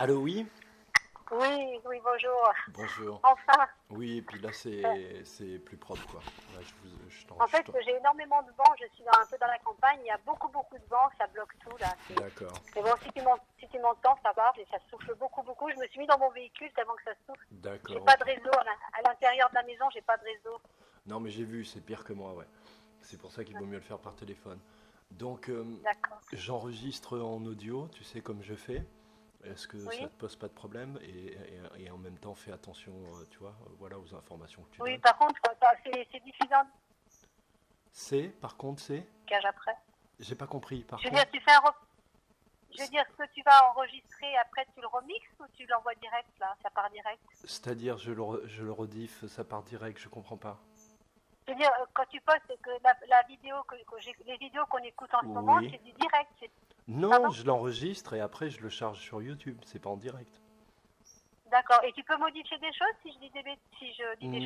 Allô, oui? Oui, oui, bonjour. Bonjour. Enfin, Oui, et puis là, euh, c'est plus propre, quoi. Là, en fait, j'ai énormément de vent. Je suis un peu dans la campagne. Il y a beaucoup, beaucoup de vent. Ça bloque tout, là. D'accord, Mais bon, si tu m'entends, ça va. Mais ça souffle beaucoup, beaucoup. Je me suis mis dans mon véhicule tellement que ça souffle. J'ai d'accord, pas de ok. réseau. À l'intérieur de la maison, j'ai pas de réseau. Non, mais j'ai vu, c'est pire que moi, ouais. C'est pour ça qu'il vaut mieux le faire par téléphone. Donc, D'accord. j'enregistre en audio, tu sais, comme je fais. Est-ce que ça Oui, te pose pas de problème? Et en même temps, fais attention, tu vois, voilà, aux informations que tu oui. donnes. Par contre, c'est diffusé en Par contre, cage après. j'ai pas compris, par Je veux dire, contre, je veux dire, ce que tu vas enregistrer après, tu le remixes ou tu l'envoies direct, là? Ça part direct. c'est-à-dire, je le rediff, ça part direct, je comprends pas. Je veux dire, quand tu postes que la vidéo les vidéos qu'on écoute en ce moment, Oui. c'est du direct. Non, Pardon? je l'enregistre et après je le charge sur YouTube, c'est pas en direct. D'accord. Et tu peux modifier des choses si je dis des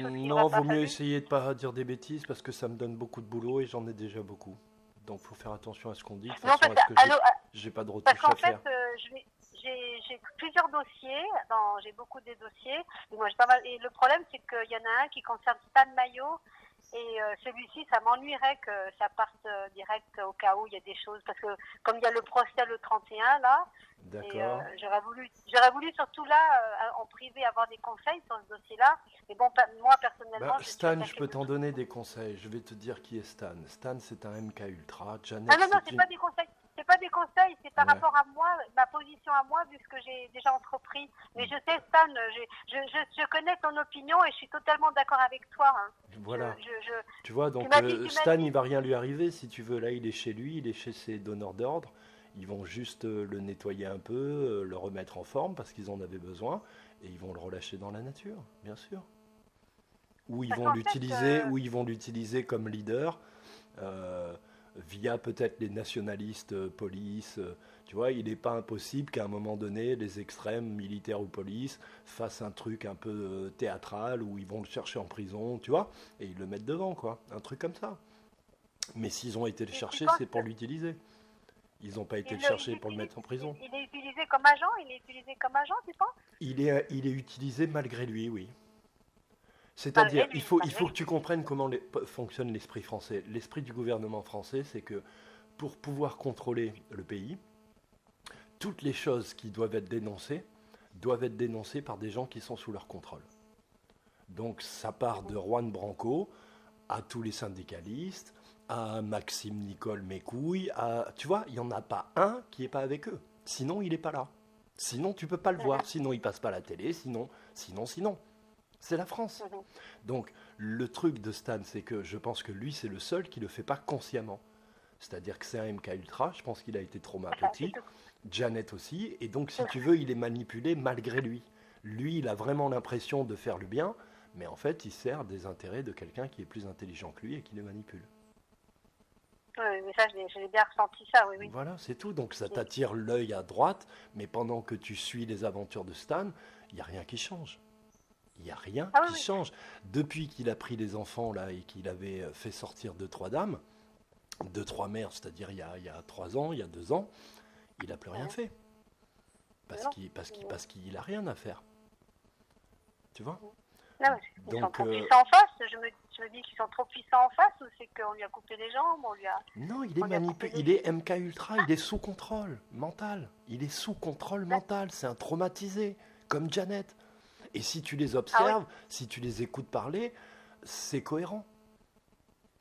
choses qui n'auraient Non, pas vaut mieux fallu? essayer de pas dire des bêtises parce que ça me donne beaucoup de boulot et j'en ai déjà beaucoup. Donc faut faire attention à ce qu'on dit. De toute Non, façon, parce est-ce que j'ai pas de parce retouches qu'en à fait, faire? j'ai plusieurs dossiers. J'ai beaucoup de dossiers. Et moi, j'ai pas mal. Et le problème, c'est qu'il y en a un qui concerne Stan Mayo. Et celui-ci, ça m'ennuierait que ça parte direct au cas où il y a des choses. Parce que comme il y a le procès le 31, là, et D'accord. j'aurais voulu surtout là, en privé, avoir des conseils sur ce dossier-là. Mais bon, moi, Bah, personnellement, je suis Stan, je attaquée peux de t'en tout. donner des conseils. Je vais te dire qui est Stan. Stan, c'est un MK Ultra. Ah Janet, non, non, c'est c'est une. pas des conseils. C'est pas des conseils, c'est par Ouais. rapport à moi, ma position à moi, vu ce que j'ai déjà entrepris. Mais je sais, Stan, je connais ton opinion et je suis totalement d'accord avec toi. Hein. Je, Voilà. je, je, Tu vois, tu donc m'as dit, tu m'as Stan, il dit. va rien lui arriver si tu veux. Là, il est chez lui, il est chez ses donneurs d'ordre. Ils vont juste le nettoyer un peu, le remettre en forme parce qu'ils en avaient besoin et ils vont le relâcher dans la nature, bien sûr. Parce qu'en fait, Ou ils vont l'utiliser comme leader euh, via peut-être les nationalistes, police. Tu vois, il n'est pas impossible qu'à un moment donné, les extrêmes, militaires ou police, fassent un truc un peu théâtral où ils vont le chercher en prison, tu vois, et ils le mettent devant, quoi. Un truc comme ça. Mais s'ils ont été le tu chercher, penses c'est pour l'utiliser. Ils n'ont pas été qu'il le chercher pour le utilise, mettre en prison. il est utilisé comme agent? Il est utilisé comme agent, tu penses? Il est utilisé malgré lui, oui. C'est-à-dire, Malgré lui, il malgré faut que lui. tu comprennes comment fonctionne l'esprit français. L'esprit du gouvernement français, c'est que pour pouvoir contrôler le pays, toutes les choses qui doivent être dénoncées par des gens qui sont sous leur contrôle. Donc ça part de Juan Branco à tous les syndicalistes, à Maxime Nicole Mécouille, tu vois, il n'y en a pas un qui n'est pas avec eux. Sinon, il n'est pas là. Sinon, tu peux pas le voir. Mhm, Sinon, il passe pas à la télé. Sinon. C'est la France. mhm. Donc, le truc de Stan, c'est que je pense que lui, c'est le seul qui ne le fait pas consciemment. C'est-à-dire que c'est un MK Ultra, je pense qu'il a été trauma Enfin, c'est petit, tout. Janet aussi, et donc si Tout. tu veux, il est manipulé malgré lui. Lui, il a vraiment l'impression de faire le bien, mais en fait, il sert des intérêts de quelqu'un qui est plus intelligent que lui et qui le manipule. Oui, mais ça, je l'ai bien ressenti, ça, oui, oui. Voilà, c'est tout. Donc ça t'attire l'œil à droite, mais pendant que tu suis les aventures de Stan, il n'y a rien qui change. Il n'y a rien Ah oui, qui oui. change. Depuis qu'il a pris les enfants là et qu'il avait fait sortir deux, trois dames, deux, trois mères, c'est-à-dire il y a 3 ans, il y a 2 ans, il n'a plus rien Mhm. fait. Non. Parce qu'il a rien à faire. Tu vois? Non, mais ils sont Donc, trop puissants en face. Je me dis qu'ils sont trop puissants en face ou c'est qu'on lui a coupé les jambes, non, on lui a coupé le il est MK Ultra, il est sous contrôle mental. Il est sous contrôle ah, mental. C'est un traumatisé, comme Janet. Et si tu les ah oui, observes, si tu les écoutes parler, c'est cohérent.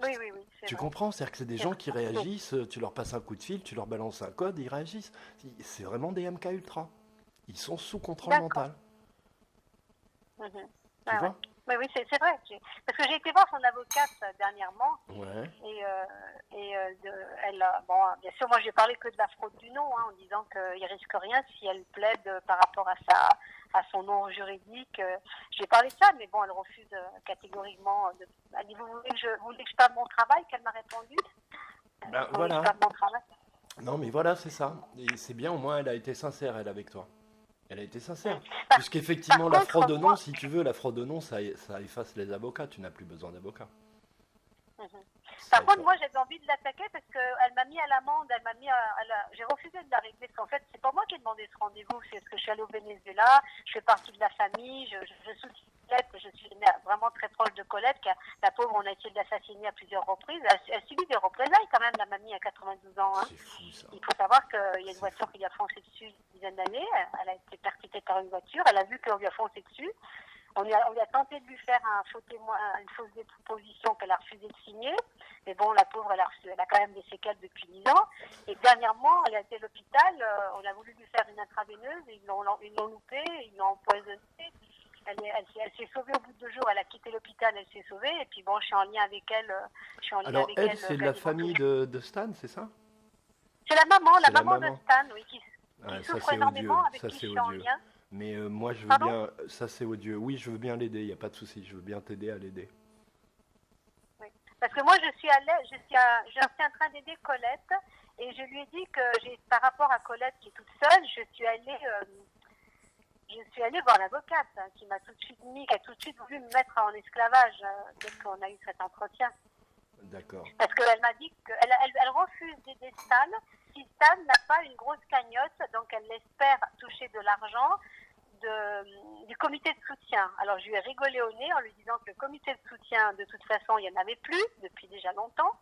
oui, oui, oui, c'est Tu vrai. comprends? C'est-à-dire que c'est des C'est gens vrai. qui réagissent, tu leur passes un coup de fil, tu leur balances un code, ils réagissent. C'est vraiment des MK Ultra. Ils sont sous contrôle D'accord. mental. Mhm. Tu Ah ouais. vois? Oui, oui, c'est vrai. Parce que j'ai été voir son avocate dernièrement Ouais. elle, bon, bien sûr, moi j'ai parlé que de la fraude du nom, hein, en disant qu'il risque rien si elle plaide par rapport à son nom juridique. J'ai parlé de ça, mais bon, elle refuse catégoriquement. Elle dit, vous voulez que je parle de mon travail? Qu'elle m'a répondu. Ben Vous voulez que je voilà. parle de mon travail? Non, mais voilà, c'est ça. Et c'est bien, au moins, elle a été sincère, elle, avec toi. Elle a été sincère. Mm. Par, par Puisqu'effectivement, la fraude contre, au nom, moi, si tu veux, la fraude au nom, ça efface les avocats. Tu n'as plus besoin d'avocats. Mhm. Par contre, moi, j'avais envie de l'attaquer parce qu'elle m'a mis à l'amende, j'ai refusé de la régler parce qu'en fait, c'est pas moi qui ai demandé ce rendez-vous, c'est parce que je suis allée au Venezuela, je fais partie de la famille, je soutiens Colette, je suis vraiment très proche de Colette, la pauvre, on a essayé de l'assassiner à plusieurs reprises. Elle subit des représailles quand même, la mamie à 92 ans. Hein. C'est fou ça. Il faut savoir qu'il y a une voiture qui lui a foncé dessus une dizaine d'années, elle a été percutée par une voiture, elle a vu qu'on lui a foncé dessus. On lui a tenté de lui faire une fausse déposition qu'elle a refusé de signer. Mais bon, la pauvre, elle a quand même des séquelles depuis 10 ans. Et dernièrement, elle a été à l'hôpital. On a voulu lui faire une intraveineuse. Ils l'ont loupée, ils l'ont empoisonnée. Elle s'est sauvée au bout de 2 jours. Elle a quitté l'hôpital, elle s'est sauvée. Et puis bon, je suis en lien avec elle. Alors, elle, c'est la famille de Stan, c'est ça? C'est la maman de Stan, oui, qui souffre énormément, avec qui je suis en lien. Mais moi, je veux bien... Ça, c'est odieux. Oui, je veux bien l'aider, il n'y a pas de souci. Je veux bien t'aider à l'aider. Oui. Parce que moi, je suis en train d'aider Colette. Et je lui ai dit que, par rapport à Colette qui est toute seule, je suis allée voir l'avocate qui m'a tout de suite qui a tout de suite voulu me mettre en esclavage dès qu'on a eu cet entretien. D'accord. Parce qu'elle m'a dit qu'elle refuse d'aider Stan si Stan n'a pas une grosse cagnotte, donc elle espère toucher de l'argent du comité de soutien. Alors je lui ai rigolé au nez en lui disant que le comité de soutien, de toute façon, il n'y en avait plus depuis déjà longtemps,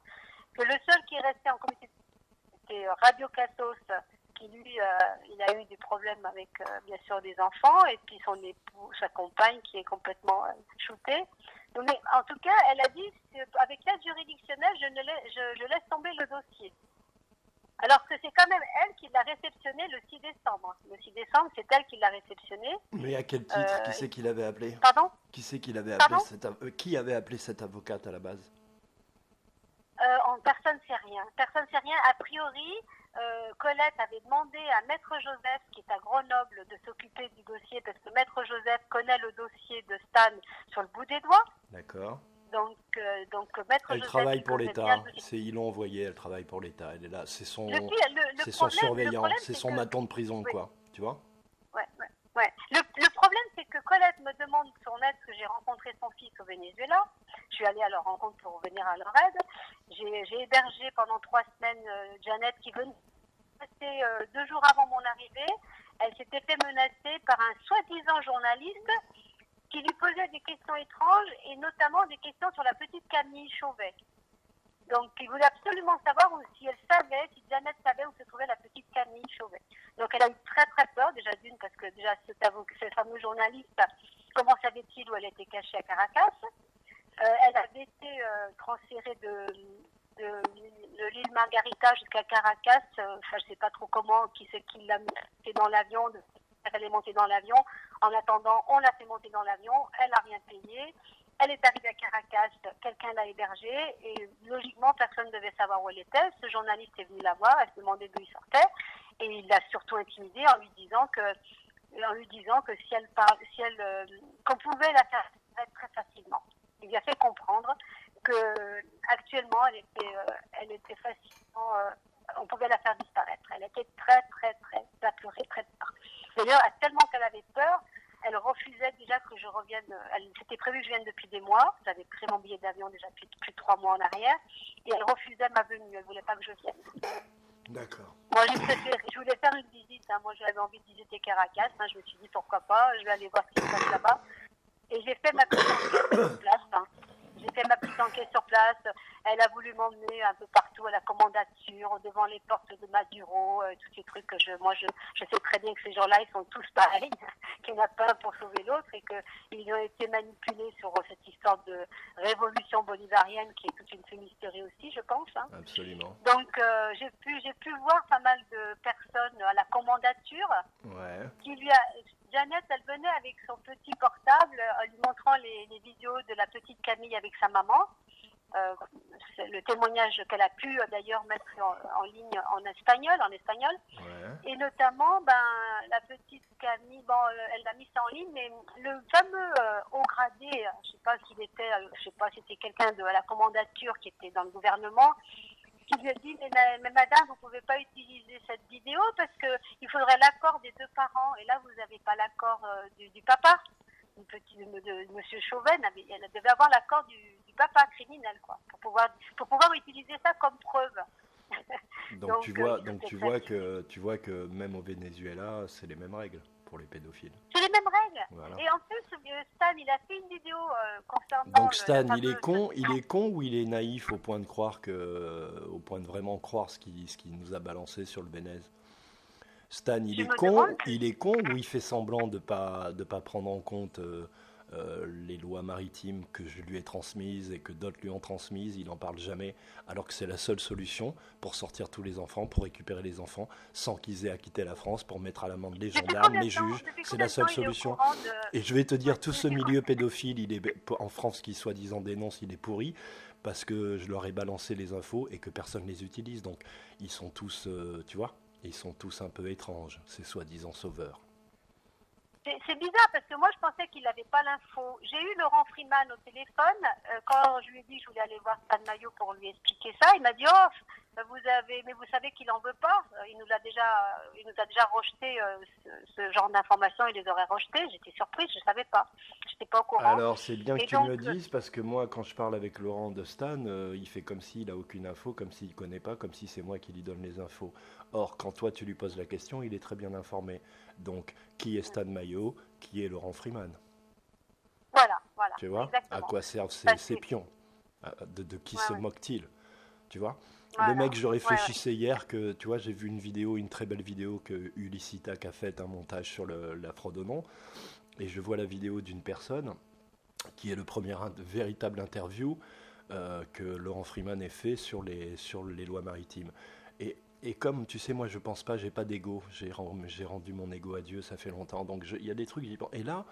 que le seul qui restait en comité de soutien, c'était Radio Cassos, qui lui, il a eu des problèmes avec, bien sûr, des enfants, et puis son époux, sa compagne, qui est complètement shootée. Mais en tout cas, elle a dit, avec l'aide juridictionnelle, je laisse tomber le dossier. Alors que c'est quand même elle qui l'a réceptionné le 6 décembre. Le 6 décembre, c'est elle qui l'a réceptionné. Mais à quel titre? Qui c'est qui l'avait appelé? Pardon? Qui c'est qui l'avait appelé qui avait appelé cette avocate à la base? Personne ne sait rien. Personne ne sait rien. A priori, Colette avait demandé à Maître Joseph, qui est à Grenoble, de s'occuper du dossier, parce que Maître Joseph connaît le dossier de Stan sur le bout des doigts. D'accord. Donc Maître elle Joseph... travaille pour l'État. Ils l'ont envoyée, elle travaille pour l'État. Elle est là. C'est son surveillant. C'est son maton de prison, oui. Quoi. Tu vois? Ouais. Le problème, c'est que Colette me demande son aide, parce que j'ai rencontré son fils au Venezuela. Je suis allée à leur rencontre pour venir à leur aide. J'ai hébergé pendant 3 semaines Janet qui venait passer 2 jours avant mon arrivée. Elle s'était fait menacer par un soi-disant journaliste qui lui posait des questions étranges et notamment des questions sur la petite Camille Chauvet. Donc, il voulait absolument savoir si Janet savait où se trouvait la petite Camille Chauvet. Donc, elle a eu très très peur, déjà d'une, parce que déjà ce fameux journaliste, comment savait-il où elle était cachée à Caracas? Elle avait été transférée de l'île Margarita jusqu'à Caracas. Je ne sais pas trop comment, qui c'est qui l'a montée dans l'avion. Elle est montée dans l'avion. En attendant, on l'a fait monter dans l'avion. Elle n'a rien payé. Elle est arrivée à Caracas, quelqu'un l'a hébergée et logiquement, personne ne devait savoir où elle était. Ce journaliste est venu la voir, elle se demandait d'où il sortait et il l'a surtout intimidée en lui disant que qu'on pouvait la faire disparaître très facilement. Il lui a fait comprendre que actuellement, elle était facilement, on pouvait la faire disparaître. Elle était très pleurée très tard. D'ailleurs, tellement qu'elle avait peur. Elle refusait déjà que je revienne. C'était prévu que je vienne depuis des mois. J'avais pris mon billet d'avion déjà depuis plus de 3 mois en arrière. Et elle refusait ma venue. Elle ne voulait pas que je vienne. D'accord. Moi, je voulais faire une visite. Moi, j'avais envie de visiter Caracas. Je me suis dit pourquoi pas. Je vais aller voir ce qui se passe là-bas. Et j'ai fait ma petite enquête sur place. J'ai fait ma petite enquête sur place. Elle a voulu m'emmener un peu partout à la commandature, devant les portes de Maduro, tous ces trucs que je sais très bien que ces gens-là, ils sont tous pareils, qu'il n'y en a pas un pour sauver l'autre et qu'ils ont été manipulés sur cette histoire de révolution bolivarienne qui est toute une fumisterie aussi, je pense. Hein. Absolument. Donc, j'ai pu voir pas mal de personnes à la commandature. Ouais. Janet, elle venait avec son petit portable en lui montrant les vidéos de la petite Camille avec sa maman. Le témoignage qu'elle a pu d'ailleurs mettre en ligne en espagnol. Ouais. Et notamment, la petite Camille, elle a mis ça en ligne, mais le fameux haut gradé, je ne sais pas s'il était, c'était quelqu'un de la commandature qui était dans le gouvernement, qui lui a dit mais madame, vous ne pouvez pas utiliser cette vidéo parce qu'il faudrait l'accord des 2 parents. Et là, vous n'avez pas l'accord du papa. Monsieur Chauvel, elle devait avoir l'accord du papa criminel, quoi, pour pouvoir utiliser ça comme preuve. Donc tu vois que même au Venezuela, c'est les mêmes règles pour les pédophiles. C'est les mêmes règles. Voilà. Et en plus, Stan, il a fait une vidéo concernant. Donc Stan, il est con ou il est naïf au point de vraiment croire ce qu'il nous a balancé sur le Vénez. Stan, il est con ou il fait semblant de pas prendre en compte les lois maritimes que je lui ai transmises et que d'autres lui ont transmises. Il n'en parle jamais, alors que c'est la seule solution pour sortir tous les enfants, pour récupérer les enfants sans qu'ils aient à quitter la France, pour mettre à l'amende les gendarmes, les juges. C'est la seule solution. Et je vais te dire, tout ce milieu pédophile, il est en France qui soi-disant dénonce, il est pourri. Parce que je leur ai balancé les infos et que personne ne les utilise. Donc ils sont tous, tu vois, ils sont tous un peu étranges, ces soi-disant sauveurs. C'est bizarre parce que moi je pensais qu'il n'avait pas l'info. J'ai eu Laurent Freeman au téléphone quand je lui ai dit que je voulais aller voir Stan Mayo pour lui expliquer ça. Il m'a dit mais vous savez qu'il en veut pas. Il nous a déjà rejeté ce genre d'informations. Il les aurait rejetées. J'étais surprise, je savais pas. J'étais pas au courant. Alors c'est bien que tu me le dises parce que moi quand je parle avec Laurent de Stan, il fait comme s'il a aucune info, comme s'il connaît pas, comme si c'est moi qui lui donne les infos. Or quand toi tu lui poses la question, il est très bien informé. Donc qui est Stan Mayo, qui est Laurent Freeman? Voilà. Tu vois, exactement. à quoi servent ces pions? De qui se moque-t-il? Tu vois, voilà. Le mec, je réfléchissais hier que, tu vois, j'ai vu une très belle vidéo que Ulyssitac a faite, un montage sur la fraude au nom, et je vois la vidéo d'une personne qui est le premier véritable interview que Laurent Freeman ait fait sur les lois maritimes. Et comme tu sais, moi je pense pas, j'ai pas d'ego, j'ai rendu mon ego à Dieu, ça fait longtemps, donc il y a des trucs, j'y pense. Et là,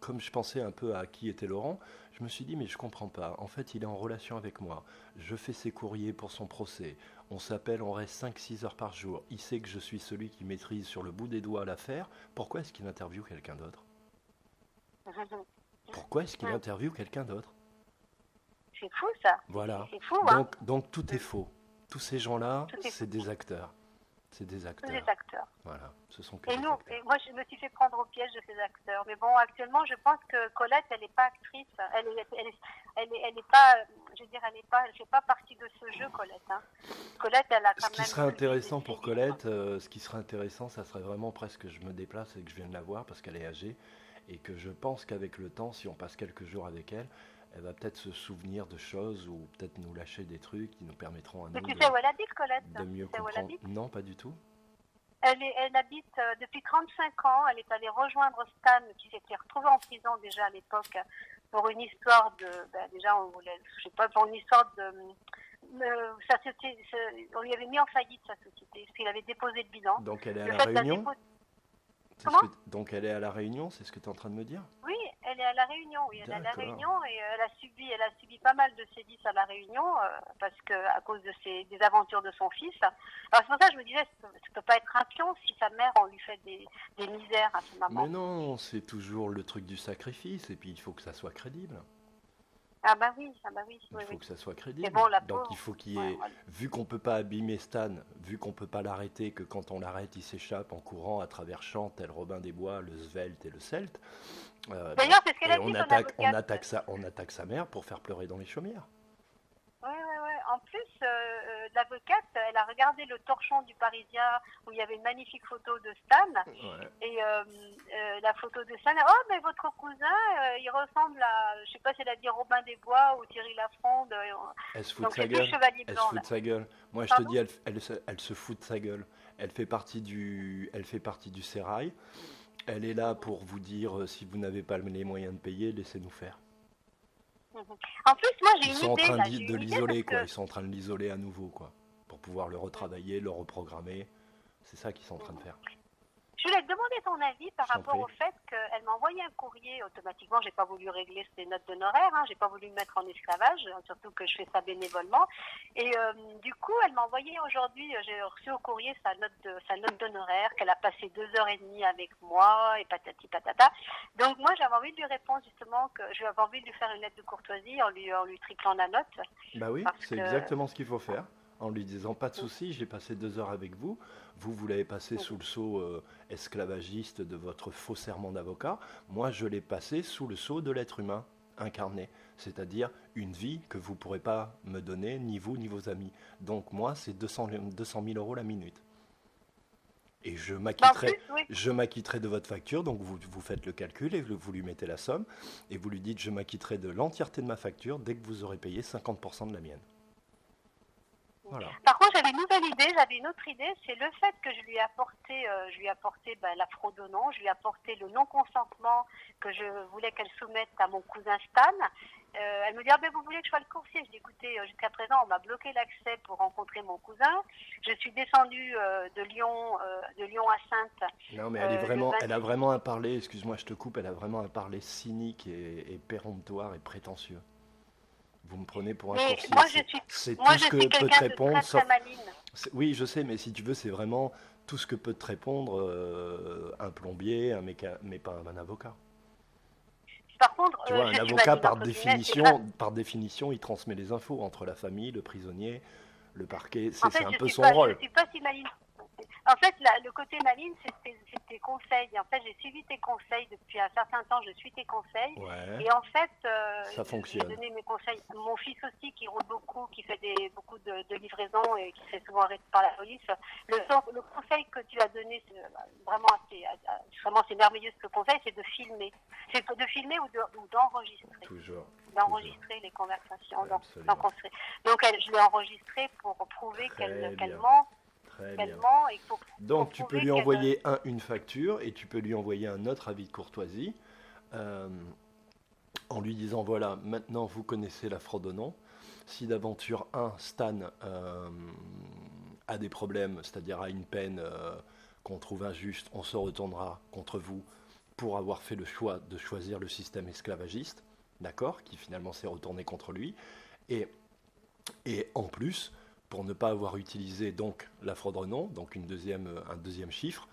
comme je pensais un peu à qui était Laurent, je me suis dit mais je comprends pas, en fait il est en relation avec moi, je fais ses courriers pour son procès, on s'appelle, on reste 5-6 heures par jour, il sait que je suis celui qui maîtrise sur le bout des doigts l'affaire, pourquoi est-ce qu'il interviewe quelqu'un d'autre? Pourquoi est-ce qu'il interviewe quelqu'un d'autre? C'est fou ça. Voilà, c'est fou, hein. donc tout est faux. Tous ces gens-là, c'est des acteurs. C'est des acteurs. Des acteurs. Voilà, ce sont que et des nous, acteurs. Et moi, je me suis fait prendre au piège de ces acteurs. Mais bon, actuellement, je pense que Colette, elle n'est pas actrice. Elle est pas, je veux dire, elle fait pas partie de ce jeu, Colette. Hein. Colette, elle a quand même. Ce qui serait intéressant pour Colette, ça serait vraiment presque que je me déplace et que je vienne la voir parce qu'elle est âgée et que je pense qu'avec le temps, si on passe quelques jours avec elle, elle va peut-être se souvenir de choses ou peut-être nous lâcher des trucs qui nous permettront à nous tu sais où elle habite, Colette? de mieux comprendre. Non, pas du tout. Elle habite depuis 35 ans. Elle est allée rejoindre Stan, qui s'était retrouvé en prison déjà à l'époque pour une histoire pour une histoire de sa société. On lui avait mis en faillite sa société parce qu'il avait déposé le bilan. Donc elle est à La Réunion. Donc elle est à La Réunion, c'est ce que tu es en train de me dire? Oui, elle est à La Réunion, oui, elle est à La Réunion et elle a subi pas mal de sévices à La Réunion parce que à cause de des aventures de son fils. Alors c'est pour ça que je me disais, ça peut pas être un pion si sa mère, on lui fait des misères à sa maman. Mais non, c'est toujours le truc du sacrifice et puis il faut que ça soit crédible. Ah bah oui. Il faut que ça soit crédible. Bon, donc il faut qu'il y ait, vu qu'on peut pas abîmer Stan, vu qu'on peut pas l'arrêter, que quand on l'arrête, il s'échappe en courant à travers champs, tel Robin des Bois, le Svelte et le Celte. D'ailleurs, c'est ce qu'elle a dit. On attaque sa mère pour faire pleurer dans les chaumières. Oui. En plus, l'avocate, elle a regardé le torchon du Parisien où il y avait une magnifique photo de Stan. Ouais. Et la photo de Stan, mais votre cousin, il ressemble à, je sais pas si elle a dit Robin des Bois ou Thierry Lafronde. Elle se fout de sa gueule. Elle se fout de sa gueule. Moi, je te dis, elle se fout de sa gueule. Elle fait partie du sérail. Elle est là pour vous dire, si vous n'avez pas les moyens de payer, laissez-nous faire. En plus, moi j'ai une idée. Ils sont en train de l'isoler, quoi. Ils sont en train de l'isoler à nouveau, quoi, pour pouvoir le retravailler, le reprogrammer. C'est ça qu'ils sont en train de faire. Je voulais te demander ton avis par rapport au fait qu'elle m'a envoyé un courrier automatiquement. J'ai pas voulu régler ses notes d'honoraires, j'ai pas voulu me mettre en esclavage, surtout que je fais ça bénévolement. Et du coup, elle m'a envoyé aujourd'hui, j'ai reçu au courrier sa note d'honoraires, qu'elle a passé 2h30 avec moi et patati patata. Donc moi, j'avais envie de lui répondre justement que j'avais envie de lui faire une lettre de courtoisie en lui triplant la note. Bah oui, c'est exactement ce qu'il faut faire. en lui disant pas de souci, j'ai passé 2 heures avec vous, vous l'avez passé sous le sceau esclavagiste de votre faux serment d'avocat, moi je l'ai passé sous le sceau de l'être humain incarné, c'est-à-dire une vie que vous ne pourrez pas me donner, ni vous ni vos amis. Donc moi c'est 200 000 euros la minute. Et je m'acquitterai de votre facture, donc vous faites le calcul et vous lui mettez la somme, et vous lui dites je m'acquitterai de l'entièreté de ma facture dès que vous aurez payé 50% de la mienne. Voilà. Par contre, j'avais une nouvelle idée, j'avais une autre idée, c'est le fait que je lui ai apporté la fraude au nom, je lui ai apporté le non-consentement que je voulais qu'elle soumette à mon cousin Stan. Elle me dit, ah ben vous voulez que je fasse le coursier? Je dis, écoutez, jusqu'à présent, on m'a bloqué l'accès pour rencontrer mon cousin. Je suis descendue de Lyon à Saintes. Non, mais elle a vraiment un parler, excuse-moi, je te coupe, elle a vraiment un parler cynique et péremptoire et prétentieux. Vous me prenez pour un coursier. C'est tout ce que peut te répondre. Oui, je sais, mais si tu veux, c'est vraiment tout ce que peut te répondre un plombier, mais pas un avocat. Par contre, tu vois, un avocat, par définition, il transmet les infos entre la famille, le prisonnier, le parquet. C'est un peu son rôle. Je ne suis pas si maligne. En fait, le côté maligne, c'est tes conseils. En fait, j'ai suivi tes conseils depuis un certain temps. Je suis tes conseils. Ouais. Et en fait, ça fonctionne. J'ai donné mes conseils. Mon fils aussi, qui roule beaucoup, qui fait beaucoup de livraisons et qui se fait souvent arrêter par la police. Le conseil que tu as donné, c'est vraiment c'est merveilleux ce conseil, c'est de filmer. C'est de filmer ou d'enregistrer. Toujours. D'enregistrer les conversations. D'enregistrer. Donc, je l'ai enregistré pour prouver qu'elle ment. Donc tu peux lui envoyer une facture et tu peux lui envoyer un autre avis de courtoisie en lui disant voilà, maintenant vous connaissez la fraude au nom. Si d'aventure Stan a des problèmes, c'est-à-dire a une peine qu'on trouve injuste, on se retournera contre vous pour avoir fait le choix de choisir le système esclavagiste, d'accord, qui finalement s'est retourné contre lui. Et en plus, pour ne pas avoir utilisé donc la fraude au nom, donc un deuxième chiffre,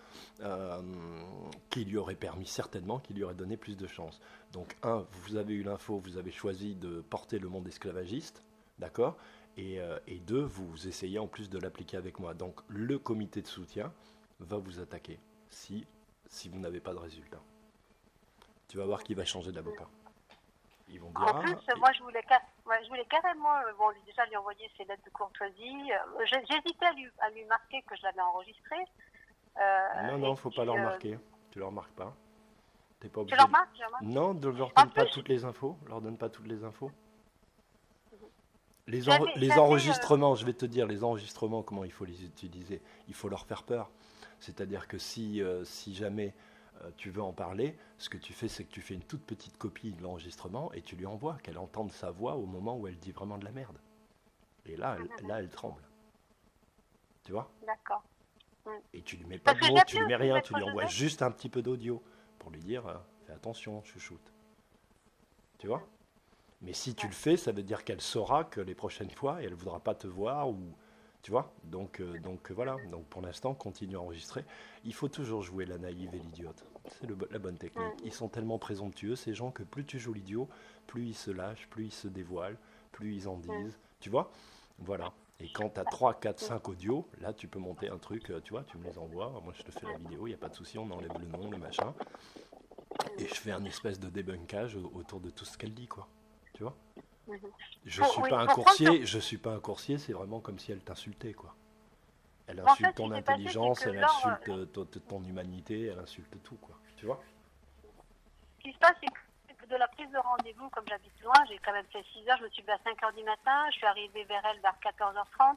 qui lui aurait permis certainement, qui lui aurait donné plus de chance. Donc vous avez eu l'info, vous avez choisi de porter le monde esclavagiste, d'accord, et 2, vous essayez en plus de l'appliquer avec moi. Donc le comité de soutien va vous attaquer si vous n'avez pas de résultat. Tu vas voir qu'il va changer d'avocat. Ils vont dire, en plus, moi je voulais carrément déjà lui envoyer ses lettres de courtoisie. J'hésitais à lui marquer que je l'avais enregistré. Non, faut pas leur marquer. Tu leur marques pas. T'es pas obligé. Tu leur marques, Non, ne leur donne pas toutes les infos. Leur donne pas toutes les infos. Les enregistrements, je vais te dire, les enregistrements, comment il faut les utiliser. Il faut leur faire peur. C'est-à-dire que si jamais tu veux en parler, ce que tu fais, c'est que tu fais une toute petite copie de l'enregistrement et tu lui envoies, qu'elle entende sa voix au moment où elle dit vraiment de la merde. Et là, elle tremble. Tu vois ? D'accord. Et tu lui mets pas de mots, tu lui mets rien, tu lui envoies juste un petit peu d'audio pour lui dire fais attention, chouchoute. Tu vois ? Mais si tu le fais, ça veut dire qu'elle saura que les prochaines fois, elle ne voudra pas te voir ou... Tu vois, donc voilà. Donc pour l'instant, continue à enregistrer. Il faut toujours jouer la naïve et l'idiote. C'est la bonne technique. Ils sont tellement présomptueux, ces gens, que plus tu joues l'idiot, plus ils se lâchent, plus ils se dévoilent, plus ils en disent. Tu vois ? Voilà. Et quand tu as 3, 4, 5 audios, là tu peux monter un truc, tu vois, tu me les envoies. Moi je te fais la vidéo, il n'y a pas de souci, on enlève le nom, le machin. Et je fais un espèce de débunkage autour de tout ce qu'elle dit, quoi. Tu vois ? Je suis pas un coursier, c'est vraiment comme si elle t'insultait, quoi. Elle insulte ton intelligence, elle insulte ton humanité, elle insulte tout, quoi. Tu vois ? Ce qui se passe, c'est que de la prise de rendez-vous, comme j'habite loin, j'ai quand même fait 6 heures, je me suis levée à 5 heures du matin, je suis arrivée vers elle vers 14h30.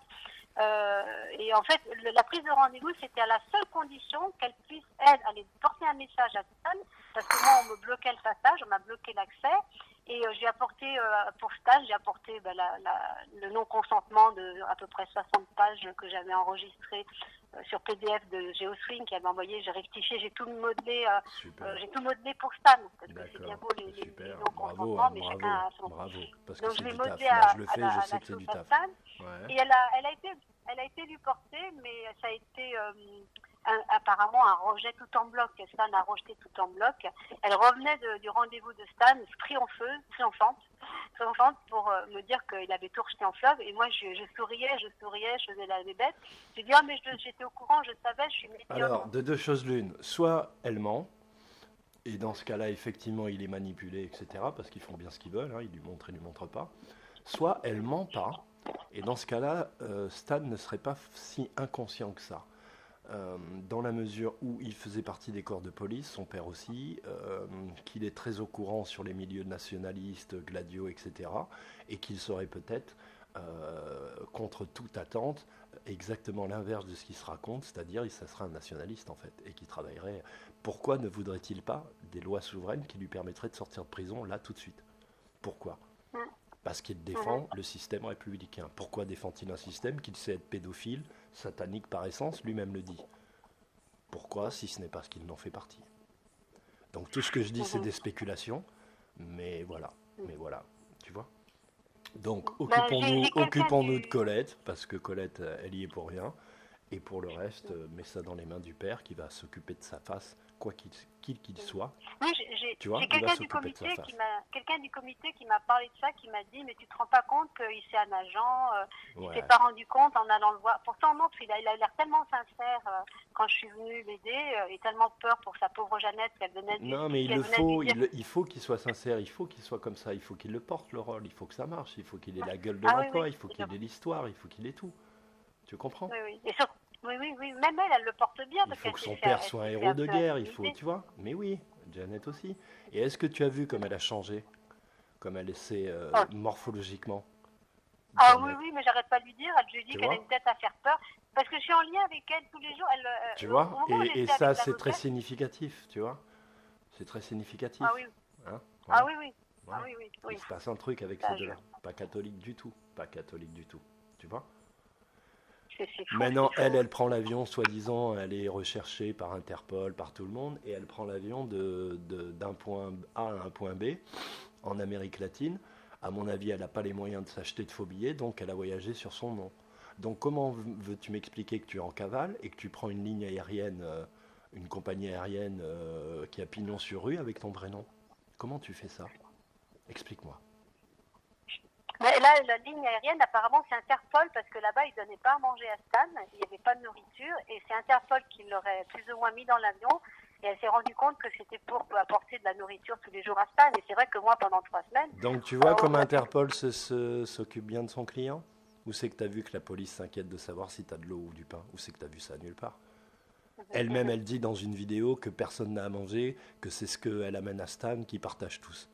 Et en fait, la prise de rendez-vous, c'était à la seule condition qu'elle puisse, elle, aller porter un message à Stan, parce que moi, on me bloquait le passage, on m'a bloqué l'accès. Et j'ai apporté, pour Stan, j'ai apporté le non-consentement de à peu près 60 pages que j'avais enregistré sur PDF de GeoString qui avait envoyé. J'ai rectifié, j'ai tout modelé pour Stan. Parce que c'est bien beau les non-consentements, mais chacun a son... Bravo, parce que donc c'est je l'ai du modelé taf. Là, je le fais, je sais que c'est du taf. Et elle a été lui portée, mais ça a été... apparemment un rejet tout en bloc. Stan a rejeté tout en bloc. Elle revenait du rendez-vous de Stan, triomphante, souriante pour me dire qu'il avait tout rejeté en fleuve. Et moi, je souriais, je faisais la bébête. J'ai dit, ah, mais j'étais au courant, je savais, je suis médium. Alors, de deux choses l'une. Soit elle ment, et dans ce cas-là, effectivement, il est manipulé, etc. Parce qu'ils font bien ce qu'ils veulent, hein, ils lui montrent, ils lui montrent pas. Soit elle ment pas, et dans ce cas-là, Stan ne serait pas si inconscient que ça. Dans la mesure où il faisait partie des corps de police, son père aussi, qu'il est très au courant sur les milieux nationalistes, Gladio, etc., et qu'il serait peut-être, contre toute attente, exactement l'inverse de ce qui se raconte, c'est-à-dire que ça serait un nationaliste en fait, et qui travaillerait. Pourquoi ne voudrait-il pas des lois souveraines qui lui permettraient de sortir de prison là tout de suite? Pourquoi? Parce qu'il défend le système républicain. Pourquoi défend-il un système qu'il sait être pédophile, satanique par essence, lui-même le dit? Pourquoi, si ce n'est parce qu'il n'en fait partie? Donc tout ce que je dis, c'est des spéculations, mais voilà, tu vois. Donc occupons-nous de Colette, parce que Colette, elle y est pour rien, et pour le reste, mets ça dans les mains du père qui va s'occuper de sa face, quoi qu'il soit. Oui, Tu vois, j'ai il va quelqu'un du s'occuper de sa comité face. quelqu'un du comité qui m'a parlé de ça, qui m'a dit, mais tu te rends pas compte qu'il c'est un agent, il Ouais. s'est pas rendu compte en allant le voir. Pourtant non, il a l'air tellement sincère quand je suis venue l'aider, et tellement peur pour sa pauvre Jeannette qu'elle venait de Non, mais qu'elle venait de lui dire. il faut qu'il soit sincère, il faut qu'il soit comme ça, il faut qu'il le porte le rôle, il faut que ça marche, il faut qu'il ait la gueule de Ah oui, l'emploi, oui. il faut qu'il ait l'histoire, il faut qu'il ait tout. Tu comprends? Oui, oui. Et oui. Même elle le porte bien. Il Parce faut qu'elle que s'est son fait- père elle soit un s'est fait héros un de peu guerre, il faut, intimider. tu vois? Mais oui, Janet aussi. Et est-ce que tu as vu comme elle a changé, comme elle essaie Oh. morphologiquement, Ah oui, Janet? oui, mais j'arrête pas de lui dire. Je lui dis Tu qu'elle a vois? une tête à faire peur. Parce que je suis en lien avec elle tous les jours. Tu Au vois? moment où Et j'étais ça, avec c'est très l'avocate. significatif, tu vois? C'est très significatif. Ah oui, Hein? ah Voilà. oui, oui. Ah Voilà. oui, oui, Il oui. se passe un truc avec Ça, ces deux-là. Pas catholique du tout. Pas catholique du tout. Tu vois? c'est fou, Maintenant, c'est fou. elle prend l'avion, soi-disant, elle est recherchée par Interpol, par tout le monde, et elle prend l'avion d'un point A à un point B en Amérique latine. À mon avis, elle n'a pas les moyens de s'acheter de faux billets, donc elle a voyagé sur son nom. Donc comment veux-tu m'expliquer que tu es en cavale et que tu prends une ligne aérienne, une compagnie aérienne qui a pignon sur rue avec ton vrai nom? Comment tu fais ça? Explique-moi. Mais là, la ligne aérienne, apparemment, c'est Interpol, parce que là-bas, ils ne donnaient pas à manger à Stan, il n'y avait pas de nourriture, et c'est Interpol qui l'aurait plus ou moins mis dans l'avion, et elle s'est rendue compte que c'était pour apporter de la nourriture tous les jours à Stan, et c'est vrai que moi, pendant 3 semaines... Donc tu vois comme Interpol s'occupe bien de son client? Ou c'est que tu as vu que la police s'inquiète de savoir si tu as de l'eau ou du pain? Ou c'est que tu as vu ça nulle part? Elle-même, elle dit dans une vidéo que personne n'a à manger, que c'est ce qu'elle amène à Stan, qu'ils partagent tous.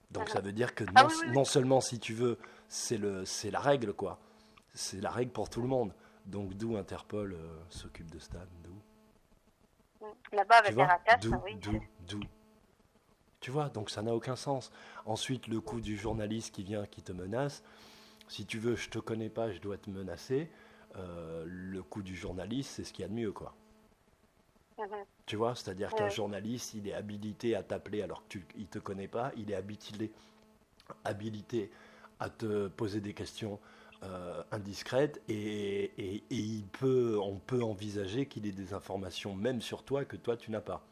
Donc ça veut dire que Ah oui, oui, oui. non seulement, si tu veux, c'est la règle, quoi. C'est la règle pour tout le monde. Donc d'où Interpol s'occupe de Stan, d'où? Là-bas, Tu avec vois? Caracas, D'où, oui. d'où. Tu vois, donc ça n'a aucun sens. Ensuite, le coup du journaliste qui vient, qui te menace. Si tu veux, je te connais pas, je dois te menacer. Le coup du journaliste, c'est ce qu'il y a de mieux, quoi. Mhm. Tu vois, c'est-à-dire qu'un Ouais. journaliste, il est habilité à t'appeler alors qu'il ne te connaît pas, il est habilité à te poser des questions indiscrètes et on peut envisager qu'il ait des informations même sur toi que toi tu n'as pas.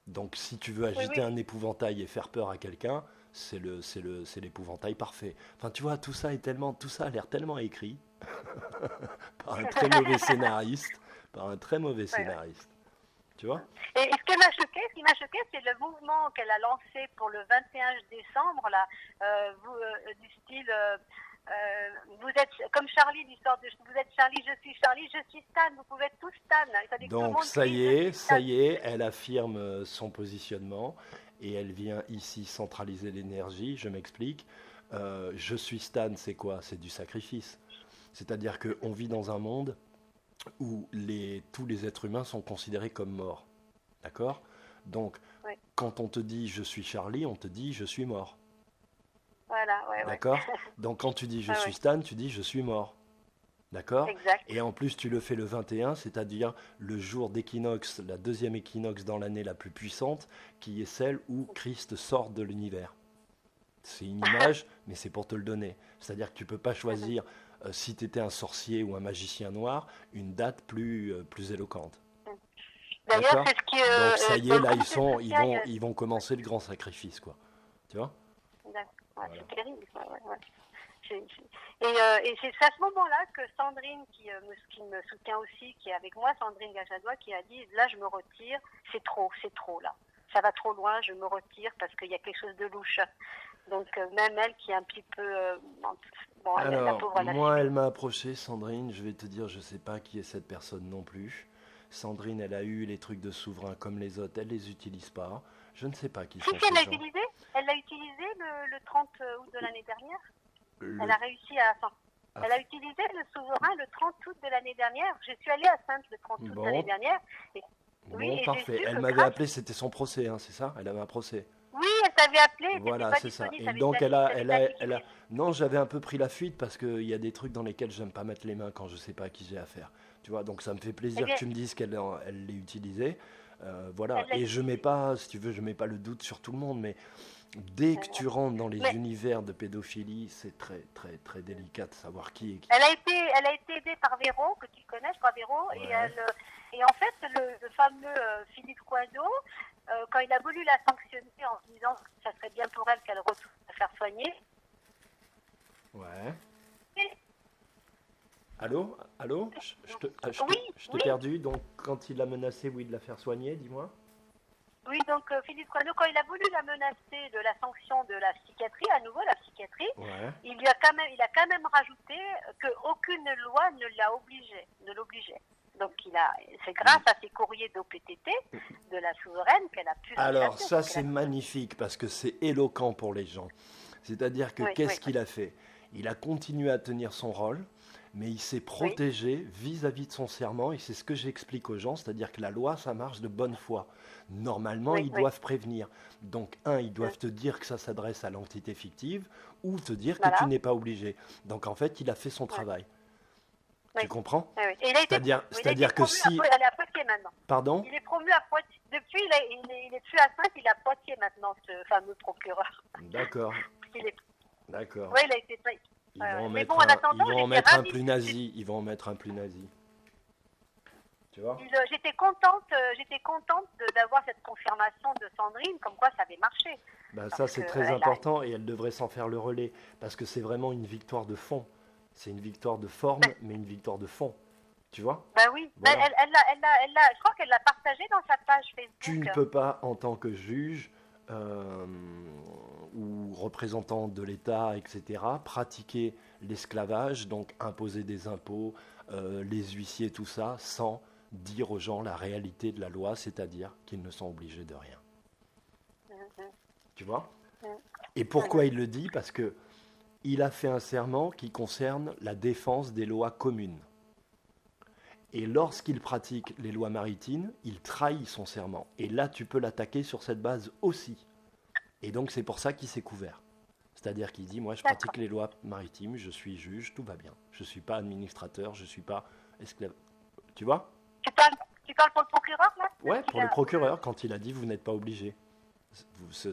Donc si tu veux agiter oui. un épouvantail et faire peur à quelqu'un, c'est l'épouvantail parfait. Enfin tu vois, tout ça a l'air tellement écrit par un très mauvais scénariste, Tu vois? Et ce qui m'a choqué, c'est le mouvement qu'elle a lancé pour le 21 décembre, là, du style, vous êtes comme Charlie, l'histoire de vous êtes Charlie, je suis Stan, vous pouvez être tous Stan. Ça dit que tout le Donc monde ça crie, y je est, suis Stan. elle affirme son positionnement et elle vient ici centraliser l'énergie. Je m'explique. Je suis Stan, c'est quoi? C'est du sacrifice. C'est-à-dire qu'on vit dans un monde où tous les êtres humains sont considérés comme morts. D'accord? Donc, Oui. quand on te dit je suis Charlie, on te dit je suis mort. Voilà, ouais. D'accord? Donc, quand tu dis je Ah suis ouais. Stan, tu dis je suis mort. D'accord? Exact. Et en plus, tu le fais le 21, c'est-à-dire le jour d'équinoxe, la deuxième équinoxe dans l'année la plus puissante, qui est celle où Christ sort de l'univers. C'est une image, mais c'est pour te le donner. C'est-à-dire que tu ne peux pas choisir, si tu étais un sorcier ou un magicien noir, une date plus éloquente. D'ailleurs, D'accord? c'est ce qui. Donc ça y Dans est, le là, comité social, ils vont commencer le grand sacrifice, quoi. Tu vois? D'accord. Ouais, Voilà. c'est terrible. Ouais. Et c'est à ce moment-là que Sandrine, qui me soutient aussi, qui est avec moi, Sandrine Gajadois, qui a dit, là, je me retire, c'est trop là. Ça va trop loin, je me retire parce qu'il y a quelque chose de louche. Donc, même elle qui est un petit peu... bon, la Alors, pauvre, elle a moi, subi. elle m'a approché, Sandrine, je vais te dire, je sais pas qui est cette personne non plus. Sandrine, elle a eu les trucs de souverain comme les autres, elle les utilise pas. Je ne sais pas qui Si, sont si, ces gens. elle l'a utilisé le 30 août de l'année dernière. Elle Le... a réussi à... Enfin, ah, elle a utilisé le souverain le 30 août de l'année dernière. Je suis allée à Sainte le 30 août de l'année bon, dernière. Et, oui, bon, et j'ai parfait. su Elle que m'avait grâce... appelé, c'était son procès, hein, c'est ça? Elle avait un procès. Oui, elle t'avait appelé, t'étais Voilà, pas c'est ça. disponible, Et donc, ça avait été annulé. non, j'avais un peu pris la fuite parce qu'il y a des trucs dans lesquels j'aime pas mettre les mains quand je sais pas à qui j'ai affaire. Tu vois, donc ça me fait Eh plaisir que bien, tu me dises elle l'ait utilisé. Voilà. elle l'a Et je mets utilisé. pas, si tu veux, je mets pas le doute sur tout le monde, mais dès que tu rentres dans les Mais univers de pédophilie, c'est très, très, très délicat de savoir qui est qui. elle a été aidée par Véro, que tu connais, je crois, Véro, Ouais. et en fait, le fameux Philippe Coiseau, quand il a voulu la sanctionner en disant que ça serait bien pour elle qu'elle retourne se faire soigner, Ouais. Allô? Allô? oui, Je t'ai oui, perdu. Donc, quand il l'a menacé, oui, de la faire soigner, dis-moi. oui, donc Philippe Coiseau, quand il a voulu la menacer de la sanction de la psychiatrie, à nouveau la psychiatrie, Ouais. il a quand même rajouté qu'aucune loi ne l'obligeait. Donc c'est grâce à ces courriers d'OPTT de la souveraine qu'elle a pu la Alors, chasser. ça, c'est magnifique parce que c'est éloquent pour les gens. C'est-à-dire que Oui, qu'est-ce oui, qu'il a fait? Il a continué à tenir son rôle, mais il s'est oui, protégé vis-à-vis de son serment, et c'est ce que j'explique aux gens, c'est-à-dire que la loi, ça marche de bonne foi. Normalement, oui, ils oui. doivent prévenir. Donc, ils doivent te dire que ça s'adresse à l'entité fictive, ou te dire que tu Voilà. n'es pas obligé. Donc, en fait, il a fait son Oui, travail. Tu oui, comprends? oui, oui. Et il a été C'est-à-dire que promu si... elle est à Poitiers maintenant. Pardon? Il est promu à Poitiers. Depuis, il est plus à Sainte, il est à Poitiers maintenant, ce fameux procureur. D'accord, Il est, d'accord. ouais, il a été. Ouais, Ils vont en mais bon, mettre en un, ils attendant, vont en j'étais mettre un ravie. plus nazi. Ils vont en mettre un plus nazi. Tu vois? J'étais contente d'avoir cette confirmation de Sandrine, comme quoi ça avait marché. Ben, ça, Parce c'est que très elle a. important et elle devrait s'en faire le relais parce que c'est vraiment une victoire de fond. C'est une victoire de forme, Ben, mais une victoire de fond. Tu vois? ben oui, ben, Voilà. je crois qu'elle l'a partagé dans sa page Tu ne Facebook. peux pas, en tant que juge euh, ou représentant de l'État, etc., pratiquer l'esclavage, donc imposer des impôts, les huissiers, tout ça, sans dire aux gens la réalité de la loi, c'est-à-dire qu'ils ne sont obligés de rien. Mhm, Tu vois? mhm, Et pourquoi il le dit? Parce que il a fait un serment qui concerne la défense des lois communes. Et lorsqu'il pratique les lois maritimes, il trahit son serment. Et là, tu peux l'attaquer sur cette base aussi. Et donc, c'est pour ça qu'il s'est couvert. C'est-à-dire qu'il dit, moi, je pratique d'accord. les lois maritimes, je suis juge, tout va bien. Je ne suis pas administrateur, je ne suis pas esclave. Tu vois? Tu parles, tu parles pour le procureur, là Ouais, pour le procureur, quand il a dit, vous n'êtes pas obligé.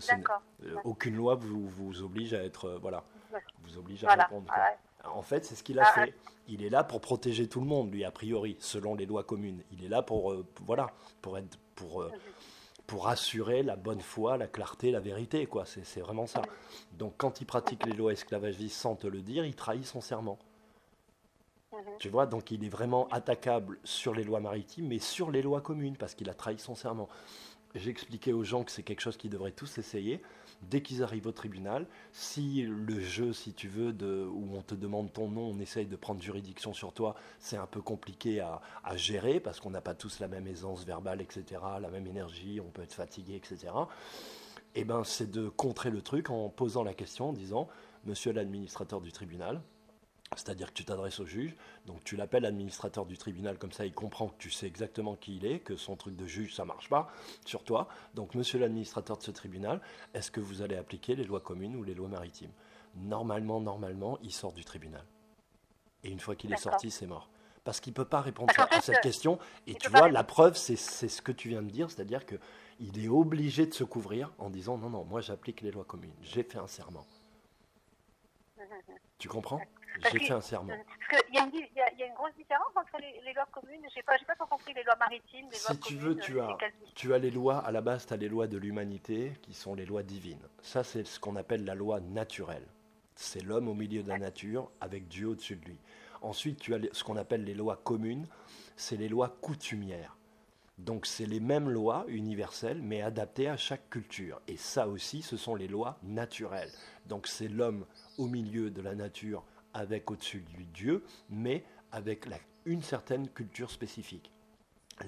D'accord. Aucune loi vous oblige à être, voilà, vous oblige à Voilà. répondre, quoi. Ouais. En fait, c'est ce qu'il a Ah, fait. Il est là pour protéger tout le monde, lui, a priori, selon les lois communes. Il est là voilà, pour assurer la bonne foi, la clarté, la vérité, quoi. C'est vraiment ça. Donc, quand il pratique les lois esclavagistes sans te le dire, il trahit son serment. mhm. Tu vois, donc il est vraiment attaquable sur les lois maritimes, mais sur les lois communes, parce qu'il a trahi son serment. J'expliquais aux gens que c'est quelque chose qu'ils devraient tous essayer. Dès qu'ils arrivent au tribunal, si le jeu, si tu veux, où on te demande ton nom, on essaye de prendre juridiction sur toi, c'est un peu compliqué à gérer, parce qu'on n'a pas tous la même aisance verbale, etc., la même énergie, on peut être fatigué, etc. Et ben, c'est de contrer le truc en posant la question, en disant, monsieur l'administrateur du tribunal, c'est-à-dire que tu t'adresses au juge, donc tu l'appelles administrateur du tribunal, comme ça il comprend que tu sais exactement qui il est, que son truc de juge ça marche pas sur toi. Donc monsieur l'administrateur de ce tribunal, est-ce que vous allez appliquer les lois communes ou les lois maritimes? Normalement, il sort du tribunal. Et une fois qu'il est D'accord. sorti, c'est mort. Parce qu'il ne peut pas répondre Parce qu'en à fait, cette question. Et il tu peut pas vois, la répondre. preuve, c'est ce que tu viens de dire, c'est-à-dire qu'il est obligé de se couvrir en disant non, non, moi j'applique les lois communes, j'ai fait un serment. Mhm. Tu comprends? Parce J'ai que- fait un serment. Parce qu'il y, a une di- il y a une grosse différence entre les lois communes. J'ai pas trop compris les lois maritimes, les lois Si tu veux, communes. C'est quelle... tu as les lois, à la base, tu as les lois de l'humanité qui sont les lois divines. Ça, c'est ce qu'on appelle la loi naturelle. C'est l'homme au milieu de la nature avec Dieu au-dessus de lui. Ensuite, tu as ce qu'on appelle les lois communes, c'est les lois coutumières. Donc, c'est les mêmes lois universelles, mais adaptées à chaque culture. Et ça aussi, ce sont les lois naturelles. Donc, c'est l'homme au milieu de la nature avec au-dessus de lui Dieu, mais avec une certaine culture spécifique.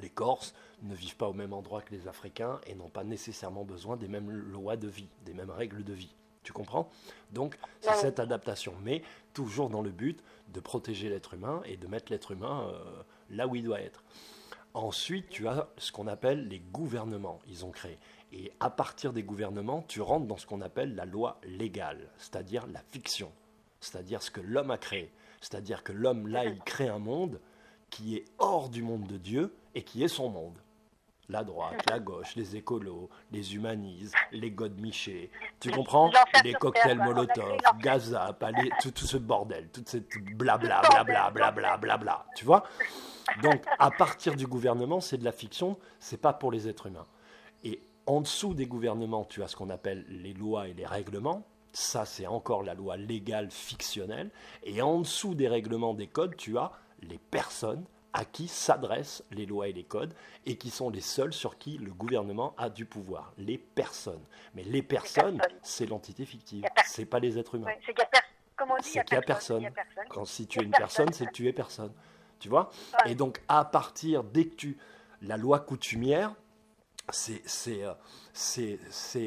Les Corses ne vivent pas au même endroit que les Africains et n'ont pas nécessairement besoin des mêmes lois de vie, des mêmes règles de vie. Tu comprends? Donc, c'est cette adaptation, mais toujours dans le but de protéger l'être humain et de mettre l'être humain là où il doit être. Ensuite, tu as ce qu'on appelle les gouvernements, ils ont créé. Et à partir des gouvernements, tu rentres dans ce qu'on appelle la loi légale, c'est-à-dire la fiction, c'est-à-dire ce que l'homme a créé. C'est-à-dire que l'homme, là, il crée un monde qui est hors du monde de Dieu et qui est son monde. La droite, la gauche, les écolos, les humanistes, les godemichés, tu comprends? Les cocktails Molotov, Gazap, tout ce bordel, toute cette blabla, blabla, blabla, blabla, tu vois? Donc, à partir du gouvernement, c'est de la fiction, c'est pas pour les êtres humains. Et en dessous des gouvernements, tu as ce qu'on appelle les lois et les règlements. Ça, c'est encore la loi légale fictionnelle. Et en dessous des règlements, des codes, tu as les personnes à qui s'adressent les lois et les codes et qui sont les seuls sur qui le gouvernement a du pouvoir. Les personnes. Mais les personnes, c'est l'entité fictive. C'est pas les êtres humains. Ouais, c'est qu'il y a personne. Comme on dit, C'est qu'il n'y a personne. Quand si tu es une personne, c'est que tu es personne. Tu vois? Ouais. Et donc, à partir, dès que la loi coutumière, c'est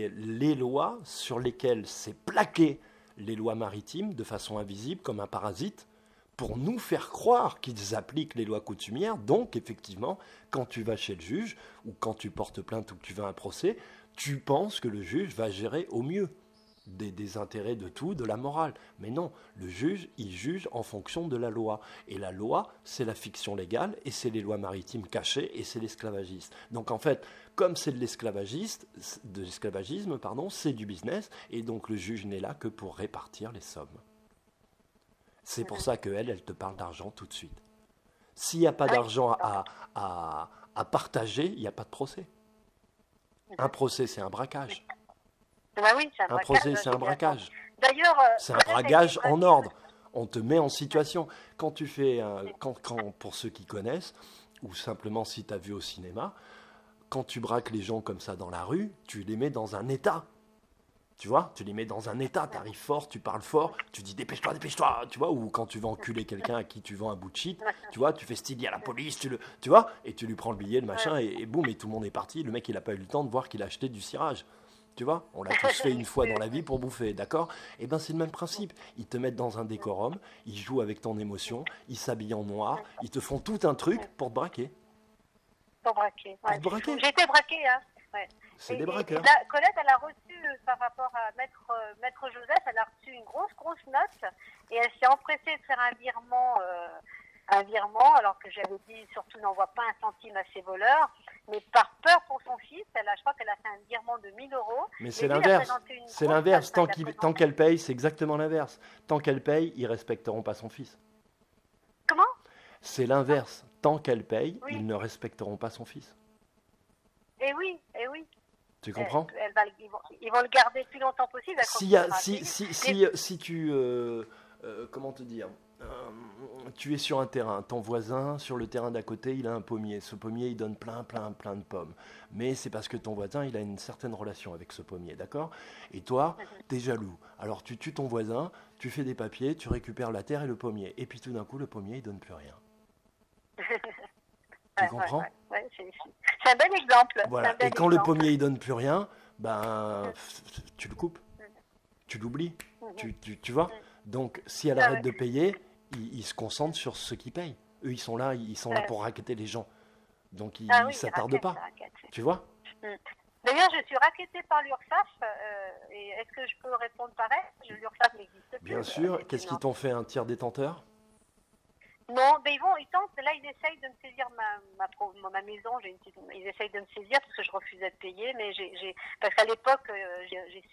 les lois sur lesquelles c'est plaqué les lois maritimes de façon invisible, comme un parasite, pour nous faire croire qu'ils appliquent les lois coutumières. Donc, effectivement, quand tu vas chez le juge, ou quand tu portes plainte ou que tu vas à un procès, tu penses que le juge va gérer au mieux des intérêts de tout, de la morale. Mais non, le juge, il juge en fonction de la loi. Et la loi, c'est la fiction légale, et c'est les lois maritimes cachées, et c'est l'esclavagisme. Donc en fait, comme c'est de l'esclavagisme, c'est du business, et donc le juge n'est là que pour répartir les sommes. C'est pour ça qu'elle te parle d'argent tout de suite. S'il n'y a pas d'argent à partager, il n'y a pas de procès. Un procès, c'est un braquage. Bah oui, c'est un procès, c'est un braquage. D'ailleurs, c'est un braquage en ordre. On te met en situation. Quand tu fais, pour ceux qui connaissent, ou simplement si tu as vu au cinéma, quand tu braques les gens comme ça dans la rue, tu les mets dans un état. Tu vois, tu les mets dans un état, tu arrives fort, tu parles fort, tu dis dépêche-toi, dépêche-toi, tu vois, ou quand tu vas enculer quelqu'un à qui tu vends un bout de shit, tu vois, tu fais style, il y a la police, tu vois, et tu lui prends le billet, le machin, et boum, et tout le monde est parti. Le mec, il n'a pas eu le temps de voir qu'il a acheté du cirage. Tu vois, on l'a tous fait une fois dans la vie pour bouffer, d'accord? Eh bien, c'est le même principe. Ils te mettent dans un décorum, ils jouent avec ton émotion, ils s'habillent en noir, ils te font tout un truc pour te braquer. Pour braquer. Ouais. Pour te braquer. J'ai été braquée, hein. Ouais. C'est des braqueurs. Et là, Colette, elle a reçu, par rapport à Maître Joseph, elle a reçu une grosse note et elle s'est empressée de faire un virement, alors que j'avais dit surtout n'envoie pas un centime à ses voleurs. Mais par peur pour son fils, je crois qu'elle a fait un virement de 1 000 euros. Mais c'est l'inverse. C'est l'inverse. Tant qu'elle paye, c'est exactement l'inverse. Tant qu'elle paye, ils respecteront pas son fils. Comment? C'est l'inverse. Tant qu'elle paye, oui, ils ne respecteront pas son fils. Eh oui, eh oui. Tu comprends? Ils vont le garder le plus longtemps possible. Si tu... comment te dire, tu es sur un terrain, ton voisin sur le terrain d'à côté, il a un pommier. Ce pommier, il donne plein de pommes. Mais c'est parce que ton voisin, il a une certaine relation avec ce pommier, d'accord? Et toi, tu es jaloux. Alors tu tues ton voisin, tu fais des papiers, tu récupères la terre et le pommier. Et puis tout d'un coup, le pommier, il donne plus rien. Tu comprends? Ouais, c'est un bel exemple. Voilà. Et quand le pommier, il donne plus rien, ben, tu le coupes. Tu l'oublies. Tu vois? Donc, si elle arrête de payer, ils se concentrent sur ceux qui payent. Eux, ils sont là pour racketter les gens. Donc, ils ne s'attardent pas. Tu vois? D'ailleurs, je suis rackettée par l'URSSAF. Et est-ce que je peux répondre pareil? L'URSSAF n'existe plus. Bien sûr. Qu'est-ce qu'ils t'ont fait, un tiers détenteur? Non, ben ils tentent, là ils essayent de me saisir ma maison, ils essayent de me saisir parce que je refusais de payer, mais parce qu'à l'époque j'ai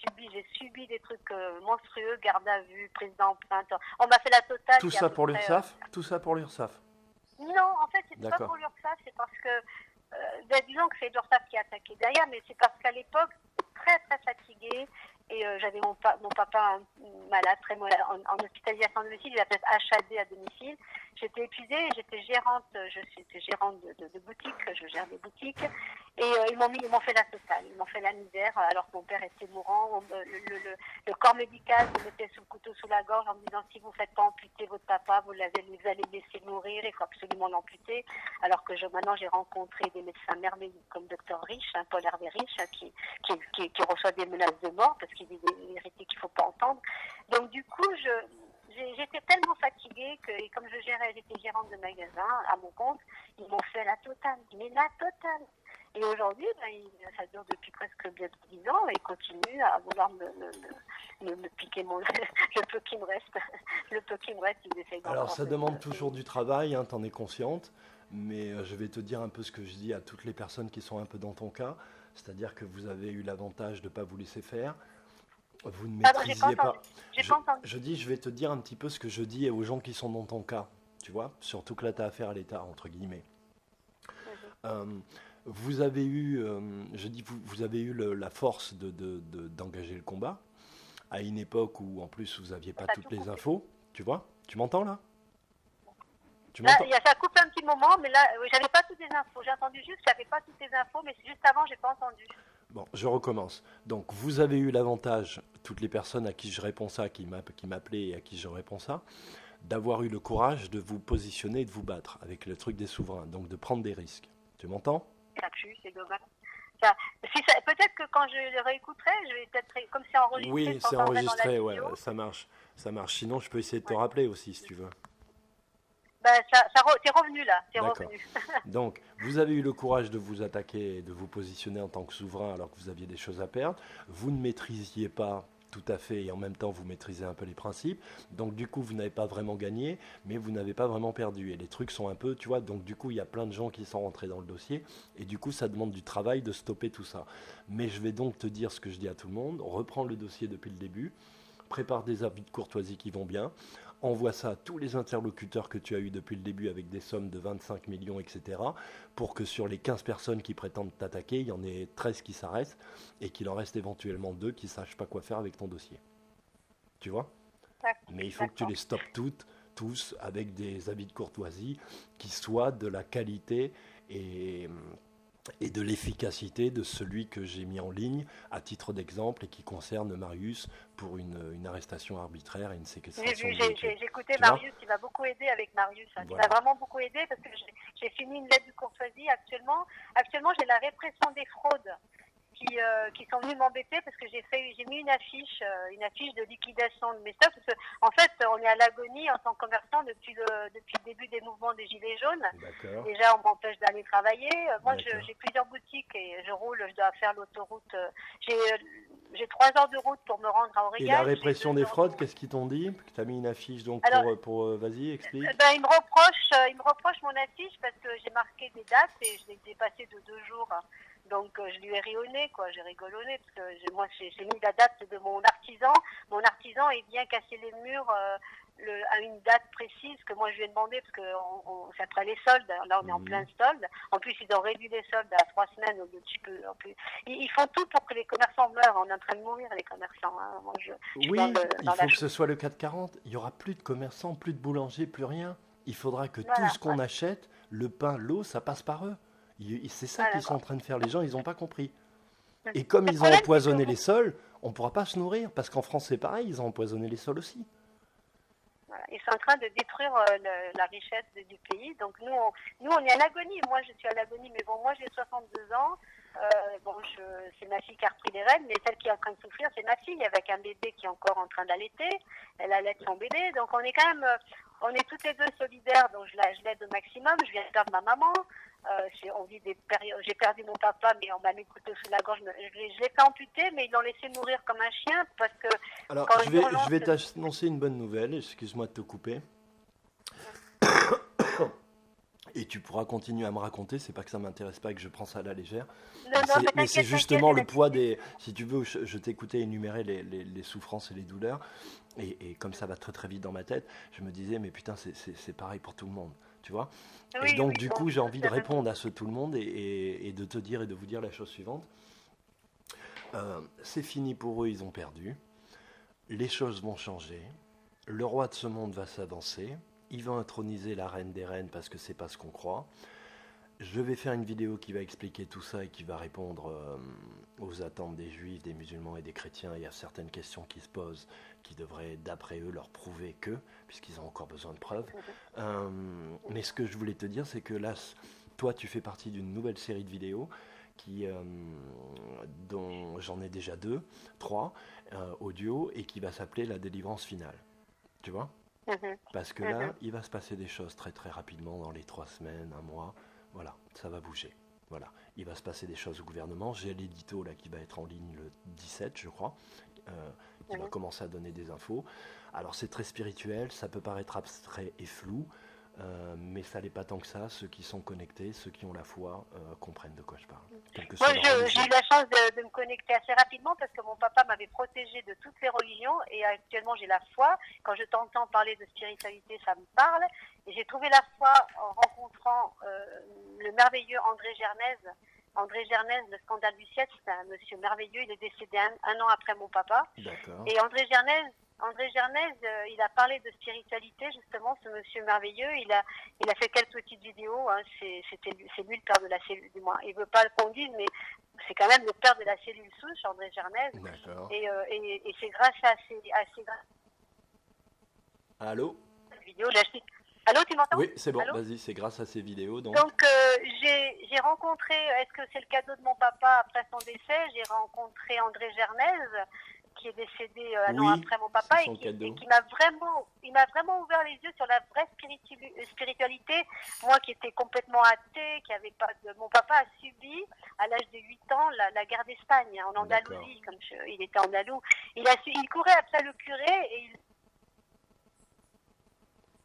subi des trucs monstrueux, garde à vue, prise d'empreinte, on m'a fait la totale. Tout ça pour l'URSSAF Tout ça pour l'URSSAF? Non, en fait c'était pas D'accord. pour l'URSSAF, c'est parce que, disons que c'est l'URSSAF qui a attaqué derrière, mais c'est parce qu'à l'époque, très très fatiguée, et j'avais mon papa malade, très malade, en hospitalisation à domicile, il a peut-être HAD à domicile. J'étais épuisée, j'étais gérante de boutique, je gère des boutiques, et ils m'ont fait la totale, ils m'ont fait la misère, alors que mon père était mourant. Le corps médical me mettait sous le couteau sous la gorge en me disant si vous ne faites pas amputer votre papa, vous allez le laisser mourir, il faut absolument l'amputer. Alors que maintenant j'ai rencontré des médecins merveilleux comme Dr Rich, Paul Hervé Rich, qui reçoit des menaces de mort parce qu'il dit des vérités qu'il ne faut pas entendre. Donc du coup, j'étais tellement fatiguée que, comme j'étais gérante de magasin à mon compte, ils m'ont fait la totale, mais la totale. Et aujourd'hui, ça dure depuis presque bientôt 10 ans et ils continuent à vouloir me piquer le peu qui me reste. Le peu qui me reste, ils essayent d'en Alors faire ça un peu. demande toujours du travail, hein, t'en es consciente, mais je vais te dire un peu ce que je dis à toutes les personnes qui sont un peu dans ton cas, c'est-à-dire que vous avez eu l'avantage de ne pas vous laisser faire, vous ne maîtrisiez pas. Je vais te dire un petit peu ce que je dis aux gens qui sont dans ton cas, tu vois, surtout que là tu as affaire à l'État, entre guillemets. Vous avez eu, vous avez eu la force d'engager le combat à une époque où en plus vous n'aviez pas toutes les infos, tu vois. Tu m'entends là? Là, ça coupe un petit moment, mais là, j'avais pas toutes les infos. J'ai entendu juste que j'avais pas toutes les infos, mais juste avant, j'ai pas entendu. Bon, je recommence. Donc, vous avez eu l'avantage, toutes les personnes à qui je réponds ça, qui m'appelaient et à qui je réponds ça, d'avoir eu le courage de vous positionner et de vous battre avec le truc des souverains, donc de prendre des risques. Tu m'entends? Ça pue, c'est dommage. Peut-être que quand je le réécouterai, je vais peut-être, comme c'est enregistré. Oui, c'est enregistré, ouais, ça marche. Sinon, je peux essayer de te rappeler aussi, si tu veux. Ben, t'es revenu là, revenu. Donc, vous avez eu le courage de vous attaquer et de vous positionner en tant que souverain alors que vous aviez des choses à perdre. Vous ne maîtrisiez pas tout à fait et en même temps vous maîtrisez un peu les principes. Donc du coup, vous n'avez pas vraiment gagné, mais vous n'avez pas vraiment perdu. Et les trucs sont un peu, tu vois, donc du coup, il y a plein de gens qui sont rentrés dans le dossier et du coup, ça demande du travail de stopper tout ça. Mais je vais donc te dire ce que je dis à tout le monde. Reprends le dossier depuis le début. Prépare des avis de courtoisie qui vont bien. Envoie ça à tous les interlocuteurs que tu as eu depuis le début avec des sommes de 25 millions, etc. pour que sur les 15 personnes qui prétendent t'attaquer, il y en ait 13 qui s'arrêtent et qu'il en reste éventuellement 2 qui ne sachent pas quoi faire avec ton dossier. Tu vois? Mais il faut que tu les stoppes tous avec des avis de courtoisie qui soient de la qualité et de l'efficacité de celui que j'ai mis en ligne à titre d'exemple et qui concerne Marius pour une arrestation arbitraire et une séquestration. J'ai écouté Marius, il m'a beaucoup aidé avec Marius. Voilà. Il m'a vraiment beaucoup aidé parce que j'ai fini une lettre de courtoisie. Actuellement, j'ai la répression des fraudes qui sont venus m'embêter parce que j'ai mis une affiche de liquidation de mes stocks parce que en fait on est à l'agonie en tant que commerçant depuis le début des mouvements des Gilets jaunes. Déjà on m'empêche d'aller travailler. Moi j'ai plusieurs boutiques et je roule, je dois faire l'autoroute. J'ai 3 heures de route pour me rendre à Aurillac. Et la répression des fraudes, qu'est-ce qu'ils t'ont dit? Tu as mis une affiche donc pour vas-y, explique. Ils me reprochent mon affiche parce que j'ai marqué des dates et je l'ai dépassé de 2 jours. Donc je lui ai ri au nez, quoi. J'ai rigolé au nez parce que moi j'ai mis la date de mon artisan. Mon artisan il vient casser les murs à une date précise que moi je lui ai demandé parce que c'est après les soldes. Là on est en plein solde. En plus ils ont réduit les soldes à 3 semaines au lieu de petit peu. Ils font tout pour que les commerçants meurent. On est en train de mourir les commerçants. Hein. Moi, il faut que ce soit le 440. Il n'y aura plus de commerçants, plus de boulangers, plus rien. Il faudra que tout ce qu'on achète, le pain, l'eau, ça passe par eux. C'est ça qu'ils sont en train de faire. Les gens, ils n'ont pas compris. Et comme ils ont empoisonné les sols, on ne pourra pas se nourrir. Parce qu'en France, c'est pareil, ils ont empoisonné les sols aussi. Voilà. Ils sont en train de détruire la richesse du pays. Donc nous, on est à l'agonie. Moi, je suis à l'agonie. Mais bon, moi, j'ai 62 ans. C'est ma fille qui a repris les rênes, mais celle qui est en train de souffrir, c'est ma fille avec un bébé qui est encore en train d'allaiter. Elle allait son bébé. Donc on est quand même... on est toutes les deux solidaires, donc je l'aide au maximum. Je viens de perdre ma maman. On vit des périodes. J'ai perdu mon papa, mais on m'a mis le couteau sous la gorge. Je l'ai fait amputer, mais ils l'ont laissé mourir comme un chien parce que. Alors, je vais t'annoncer une bonne nouvelle. Excuse-moi de te couper. tu pourras continuer à me raconter, c'est pas que ça m'intéresse pas et que je prends ça à la légère, Non, non, mais mais c'est t'inquiète, justement le t'inquiète. poids des... Si tu veux, je t'écoutais énumérer les souffrances et les douleurs, et comme ça va très très vite dans ma tête, je me disais, mais putain, c'est pareil pour tout le monde, tu vois. Et Oui, donc oui, du bon, coup, j'ai envie de c'est vrai. répondre à ce tout le monde et de te dire et de vous dire la chose suivante. C'est fini pour eux, ils ont perdu. Les choses vont changer. Le roi de ce monde va s'avancer. Il va introniser la reine des reines parce que c'est pas ce qu'on croit. Je vais faire une vidéo qui va expliquer tout ça et qui va répondre aux attentes des juifs, des musulmans et des chrétiens. Il y a certaines questions qui se posent qui devraient, d'après eux, leur prouver que, puisqu'ils ont encore besoin de preuves. Euh, mais ce que je voulais te dire, c'est que là, toi, tu fais partie d'une nouvelle série de vidéos qui, dont j'en ai déjà trois, audio, et qui va s'appeler La délivrance finale. Tu vois? Mhm, Parce que là, mhm. il va se passer des choses très très rapidement dans les 3 semaines, un mois. Voilà, ça va bouger. Voilà, il va se passer des choses au gouvernement. J'ai l'édito là qui va être en ligne le 17, je crois, qui va Mhm. commencer à donner des infos. Alors c'est très spirituel, ça peut paraître abstrait et flou, mais ça n'est pas tant que ça. Ceux qui sont connectés, ceux qui ont la foi, comprennent de quoi je parle, quelle que Moi, soit leur j'ai religion. eu la chance de me connecter assez rapidement parce que mon papa m'avait protégée de toutes les religions et actuellement j'ai la foi. Quand je t'entends parler de spiritualité, ça me parle. Et j'ai trouvé la foi en rencontrant le merveilleux André Gernez. André Gernez, le scandale du siècle, c'est un monsieur merveilleux. Il est décédé un an après mon papa. D'accord. Et André Gernez, il a parlé de spiritualité, justement, ce monsieur merveilleux. Il a fait quelques petites vidéos. Hein, c'est lui le père de la cellule, du moins. Il veut pas qu'on dise, mais c'est quand même le père de la cellule souche, André Gernez. D'accord. Et c'est grâce à ces Allô? vidéos. Allô, tu m'entends? Oui, c'est bon, Allô? vas-y, c'est grâce à ces vidéos donc. Donc, j'ai rencontré, est-ce que c'est le cadeau de mon papa après son décès? J'ai rencontré André Gernez, qui est décédé un an Oui, après mon c'est papa son cadeau. qui il m'a vraiment ouvert les yeux sur la vraie spiritualité. Moi qui étais complètement athée, qui avait pas de, mon papa a subi à l'âge de 8 ans la guerre d'Espagne en D'accord. Andalousie, il était andalou. Il courait après le curé et il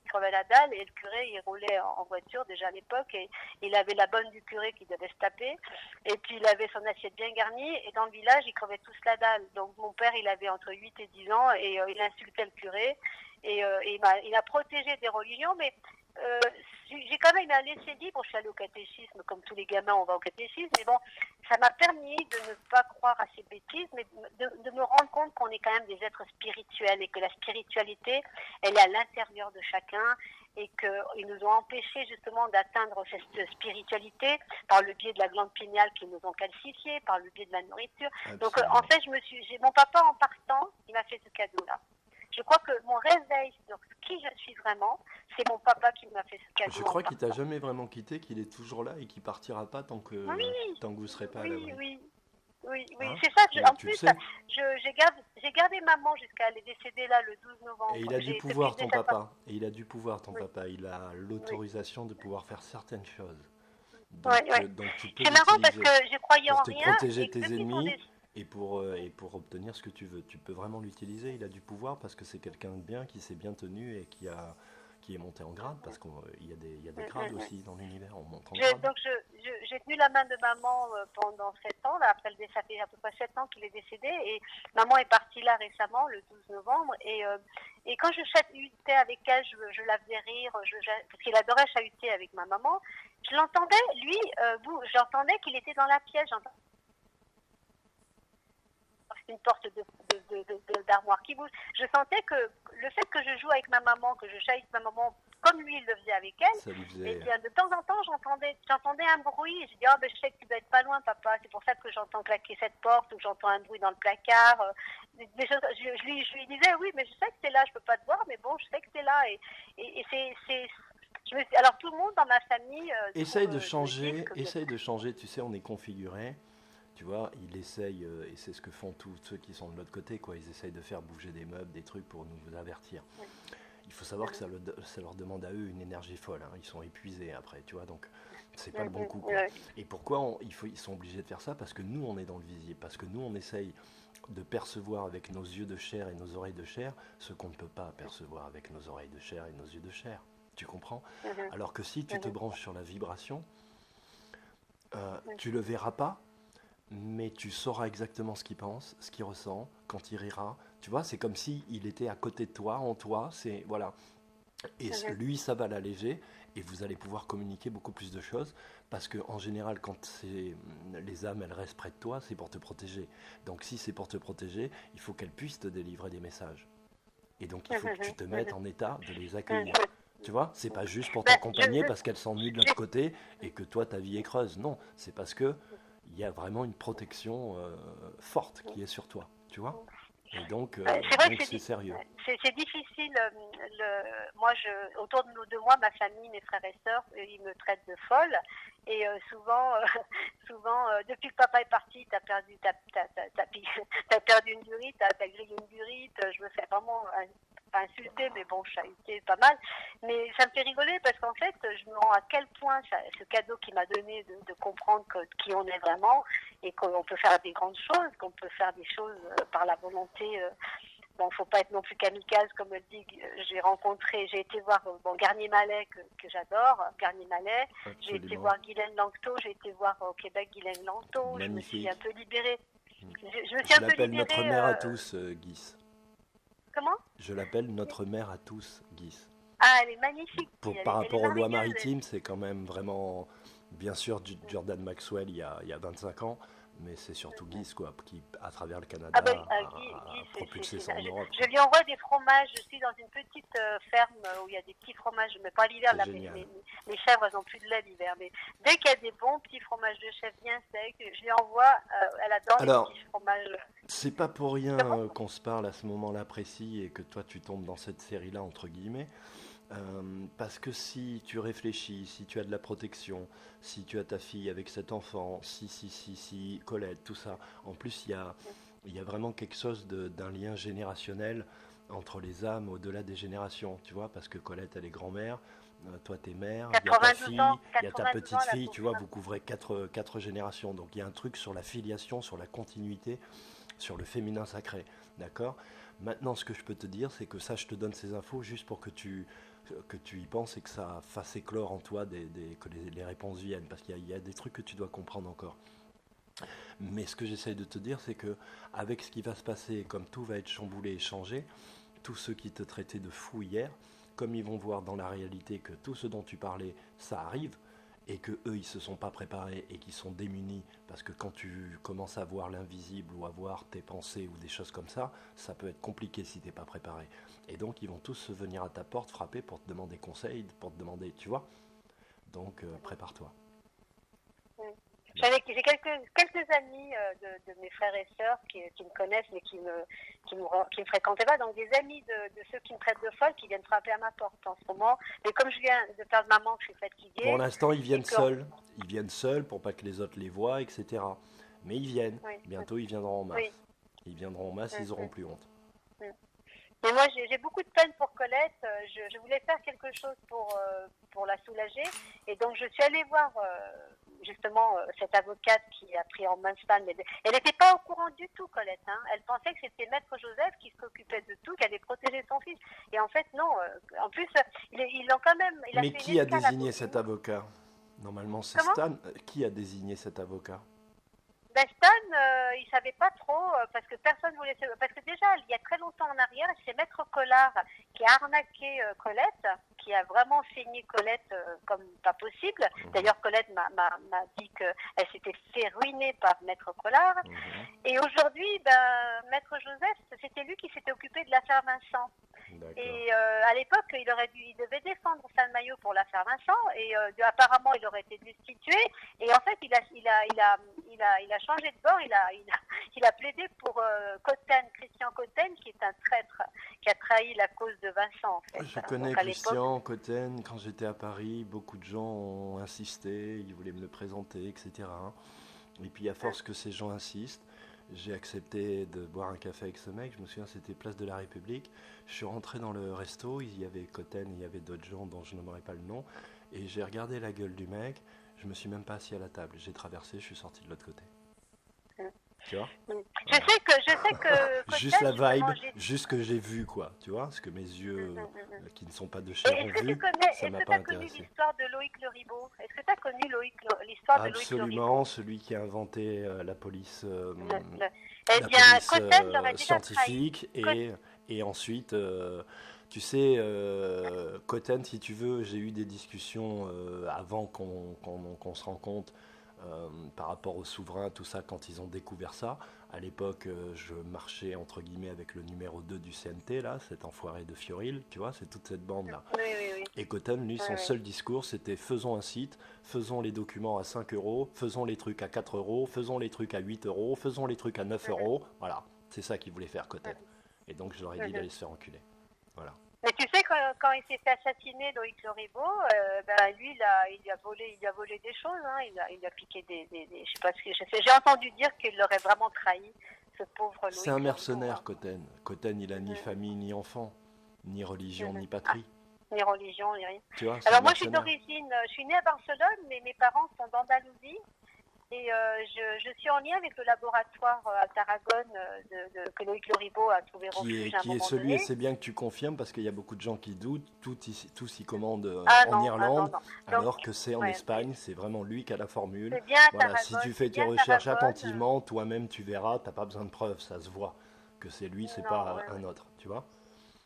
crevait la dalle et le curé il roulait en voiture déjà à l'époque et il avait la bonne du curé qui devait se taper et puis il avait son assiette bien garnie et dans le village ils crevaient tous la dalle. Donc mon père il avait entre 8 et 10 ans et il insultait le curé et il a protégé des religions mais euh, j'ai quand même un laissé libre. Je suis allée au catéchisme comme tous les gamins on va au catéchisme mais bon ça m'a permis de ne pas croire à ces bêtises mais de me rendre compte qu'on est quand même des êtres spirituels et que la spiritualité elle est à l'intérieur de chacun et qu'ils nous ont empêchés justement d'atteindre cette spiritualité par le biais de la glande pinéale qu'ils nous ont calcifiée, par le biais de la nourriture. Donc Absolument. en fait, mon papa en partant, il m'a fait ce cadeau-là. Je crois que mon réveil sur qui je suis vraiment, c'est mon papa qui m'a fait ce cadeau Je en crois qu'il t'a partant. jamais vraiment quitté, qu'il est toujours là et qu'il partira pas Oui, tant que vous serez pas à oui, l'abri. oui. Oui, oui, Hein? c'est ça. En Tu le plus, sais. j'ai gardé maman jusqu'à elle est décédée là le 12 Et il novembre. a du Depuis pouvoir, ton décembre. papa. Et il a du pouvoir, ton Oui, papa. Il a oui, l'autorisation de pouvoir faire certaines choses. oui, oui. Donc tu peux C'est marrant parce l'utiliser que je croyais pour en te rien protéger et que tes depuis son ennemis décès. et pour obtenir ce que tu veux. Tu peux vraiment l'utiliser. Il a du pouvoir parce que c'est quelqu'un de bien, qui s'est bien tenu et qui est monté en grade. Parce qu'il y a des grades aussi dans l'univers. On monte en grade. Donc j'ai tenu la main de maman pendant 7 ans. Là, après ça fait à peu près 7 ans qu'il est décédé. Et maman est partie là récemment, le 12 novembre. Et quand je chahutais avec elle, je la faisais rire, parce qu'il adorait chahuter avec ma maman. Je l'entendais, lui, j'entendais qu'il était dans la pièce. Une porte d'armoire qui bouge. Je sentais que le fait que je joue avec ma maman, que je chahute ma maman comme lui il le faisait avec Ça lui elle, et faisait. bien de temps en temps j'entendais un bruit et je dis oh ben je sais que tu dois être pas loin papa, c'est pour ça que j'entends claquer cette porte ou que j'entends un bruit dans le placard. Je lui disais oui mais je sais que t'es là, je peux pas te voir mais bon je sais que t'es là et alors tout le monde dans ma famille Essaye de me dit changer, que essaye de changer. Tu sais, on est configuré. Tu vois, il essaye, et c'est ce que font tous ceux qui sont de l'autre côté, quoi. Ils essayent de faire bouger des meubles, des trucs pour nous avertir. Il faut savoir que ça leur demande à eux une énergie folle. Hein. Ils sont épuisés après, tu vois, donc c'est pas le bon coup, quoi. Et pourquoi ils sont obligés de faire ça? Parce que nous, on est dans le visible, parce que nous, on essaye de percevoir avec nos yeux de chair et nos oreilles de chair ce qu'on ne peut pas percevoir avec nos oreilles de chair et nos yeux de chair. Tu comprends? Mhm. Alors que si tu te Mhm. branches sur la vibration, tu le verras pas, mais tu sauras exactement ce qu'il pense, ce qu'il ressent, quand il rira. Tu vois, c'est comme si il était à côté de toi, en toi. C'est voilà. Et Mhm. lui, ça va l'alléger et vous allez pouvoir communiquer beaucoup plus de choses parce que en général, quand les âmes, elles restent près de toi, c'est pour te protéger. Donc si c'est pour te protéger, il faut qu'elles puissent te délivrer des messages. Et donc il faut que tu Mhm. te mettes Mhm. en état de les accueillir. Mhm. Tu vois, c'est pas juste pour Ben, t'accompagner parce qu'elles s'ennuient de l'autre j'ai- côté et que toi ta vie est creuse. Non, c'est parce que il y a vraiment une protection forte qui est sur toi. Tu vois. Et C'est vrai que donc c'est sérieux. c'est difficile. Moi, autour de moi, ma famille, mes frères et sœurs, ils me traitent de folle. Et souvent, souvent depuis que papa est parti, t'as perdu une durite, t'as grillé une durite. Je me fais vraiment pas insulter, mais bon, chahuter pas mal. Mais ça me fait rigoler parce qu'en fait, je me rends à quel point ce cadeau qu'il m'a donné de comprendre qui on est vraiment et qu'on peut faire des grandes choses, qu'on peut faire des choses par la volonté. Bon, faut pas être non plus kamikaze, comme elle dit. J'ai été voir Garnier Mallet que j'adore, Garnier Mallet. J'ai été Absolument. voir Guylaine Langto, j'ai été voir au Québec Guylaine Langto. Je me suis un Magnifique. peu libérée. Je me suis Je un peu l'appelle notre libérée. mère à tous, Guis. Comment? Je l'appelle notre mère à tous, Guis. Ah, elle est magnifique. Par Elle est rapport aux lois merveilleuse. maritimes, c'est quand même vraiment, bien sûr, Jordan Maxwell il y a 25 ans, mais c'est surtout Guis, quoi, qui, à travers le Ah ben, Canada, Guy, a propulsé ça en Europe. je lui envoie des fromages. Je suis dans une petite ferme où il y a des petits fromages, mais pas l'hiver. C'est Là, génial. mes chèvres, elles n'ont plus de lait l'hiver. Mais dès qu'il y a des bons petits fromages de chèvre bien secs, je lui envoie. Elle adore les Alors, petits fromages. c'est pas pour rien Comment? qu'on se parle à ce moment-là précis et que toi tu tombes dans cette série-là, entre guillemets. Parce que si tu réfléchis, si tu as de la protection, si tu as ta fille avec cet enfant, si, Colette, tout ça, en plus il y a vraiment quelque chose d'un lien générationnel entre les âmes au-delà des générations, tu vois, parce que Colette elle est grand-mère, toi t'es mère, il y a ta 92 ans, fille, il y a ta 92 ans, petite la fille, tu vois, pauvre. vous couvrez quatre générations, donc il y a un truc sur la filiation, sur la continuité, sur le féminin sacré, d'accord? Maintenant, ce que je peux te dire, c'est que ça, je te donne ces infos juste pour que tu y penses et que ça fasse éclore en toi, que les réponses viennent, parce qu'il y a des trucs que tu dois comprendre encore. Mais ce que j'essaye de te dire, c'est que avec ce qui va se passer, comme tout va être chamboulé et changé, tous ceux qui te traitaient de fou hier, comme ils vont voir dans la réalité que tout ce dont tu parlais, ça arrive, et que eux ils se sont pas préparés et qu'ils sont démunis, parce que quand tu commences à voir l'invisible ou à voir tes pensées ou des choses comme ça peut être compliqué si t'es pas préparé. Et donc ils vont tous venir à ta porte frapper pour te demander conseil, pour te demander, tu vois. Donc prépare-toi. J'ai quelques amis de mes frères et sœurs qui me connaissent mais qui me fréquentaient pas. Donc des amis de ceux qui me traitent de folle qui viennent frapper à ma porte en ce moment. Mais comme je viens de perdre maman, que je suis Pour fatiguée. l'instant ils Et viennent que, seuls, pour pas que les autres les voient, etc. Mais ils viennent, oui, bientôt ils viendront en oui. masse. Ils viendront en masse, ils auront plus honte. Mais moi, j'ai beaucoup de peine pour Colette. Je voulais faire quelque chose pour la soulager. Et donc, je suis allée voir justement cette avocate qui a pris en main Stan. Elle n'était pas au courant du tout, Colette. Hein. Elle pensait que c'était Maître Joseph qui s'occupait de tout, qui allait protéger son fils. Et en fait, non. En plus, ils l'ont quand même. Il a Mais fait qui une a escale à désigné cet Bobigny. avocat? Normalement c'est Comment? Stan. Qui a désigné cet avocat? Ben Stan, il savait pas trop parce que personne voulait parce que déjà il y a très longtemps en arrière, c'est Maître Collard qui a arnaqué Colette, qui a vraiment saigné Colette comme pas possible. D'ailleurs Colette m'a dit qu'elle s'était fait ruiner par Maître Collard. Et aujourd'hui, Maître Joseph, c'était lui qui s'était occupé de l'affaire Vincent. Et à l'époque, il devait défendre San Mayo pour l'affaire Vincent, et apparemment, il aurait été destitué. Et en fait, il a changé de bord. Il a plaidé pour Christian Cotten, qui est un traître, qui a trahi la cause de Vincent. En fait. Je connais donc, Christian Cotten, quand j'étais à Paris, beaucoup de gens ont insisté, ils voulaient me le présenter, etc. Et puis à force que ces gens insistent, j'ai accepté de boire un café avec ce mec. Je me souviens, c'était Place de la République. Je suis rentré dans le resto, il y avait Cotten, il y avait d'autres gens dont je nommerai pas le nom. Et j'ai regardé la gueule du mec, je me suis même pas assis à la table. J'ai traversé, je suis sorti de l'autre côté. tu vois. Je sais que Juste la Cotten, justement, vibe, juste ce que j'ai vu, quoi, tu vois, ce que mes yeux, qui ne sont pas de Et chair, ont vu, ça m'a est-ce que pas tu as connu intéressé. l'histoire de Loïc Le Ribot? Est-ce que tu as connu l'histoire de Loïc Le Absolument, Ribot? celui qui a inventé Le- le- Eh la bien, police Cotten l'aurait déjà trahi. scientifique Cot- et ensuite, tu sais, Cotten, si tu veux, j'ai eu des discussions avant qu'on se rencontre par rapport aux souverains, tout ça, quand ils ont découvert ça. À l'époque, je marchais entre guillemets avec le numéro 2 du CNT, là, cet enfoiré de Fioril, tu vois, c'est toute cette bande-là. Oui, oui, oui. Et Cotton, lui, Oui, son oui. seul discours, c'était faisons un site, faisons les documents à 5 euros, faisons les trucs à 4 euros, faisons les trucs à 8 euros, faisons les trucs à 9 Mhm, euros. Voilà, c'est ça qu'il voulait faire, Cotton. Et donc, je leur ai dit mhm. d'aller se faire enculer. Voilà. Mais tu sais, quand il s'est fait assassiner, Loïc Le Ribot, ben, lui, il a volé des choses. Hein. Il a piqué je sais pas ce que je sais. J'ai entendu dire qu'il l'aurait vraiment trahi, ce pauvre C'est un Loïc Le Ribot. mercenaire, Hein. Cotton. Cotton, il a ni Mhm, famille, ni enfant, ni religion, mhm. ni Ah, patrie. ni religion, ni rien. Tu vois, c'est un Alors moi, je suis mercenaire. d'origine, je suis née à Barcelone, mais mes parents sont d'Andalousie. Et je suis en lien avec le laboratoire à Tarragone que Loïc Le Ribot a trouvé refuge à un Qui est moment celui, et donné. c'est bien que tu confirmes parce qu'il y a beaucoup de gens qui doutent, tous y commandent Ah en non, ah non, Irlande, non. Donc, alors que c'est en ouais, Espagne, c'est vraiment lui qui a la formule. c'est bien à Voilà, si Tarragone, tu c'est fais tes bien recherches Tarragone. attentivement, toi-même tu verras, t'as pas besoin de preuves, ça se voit que c'est lui, c'est Non, pas ouais, un ouais. autre, tu vois.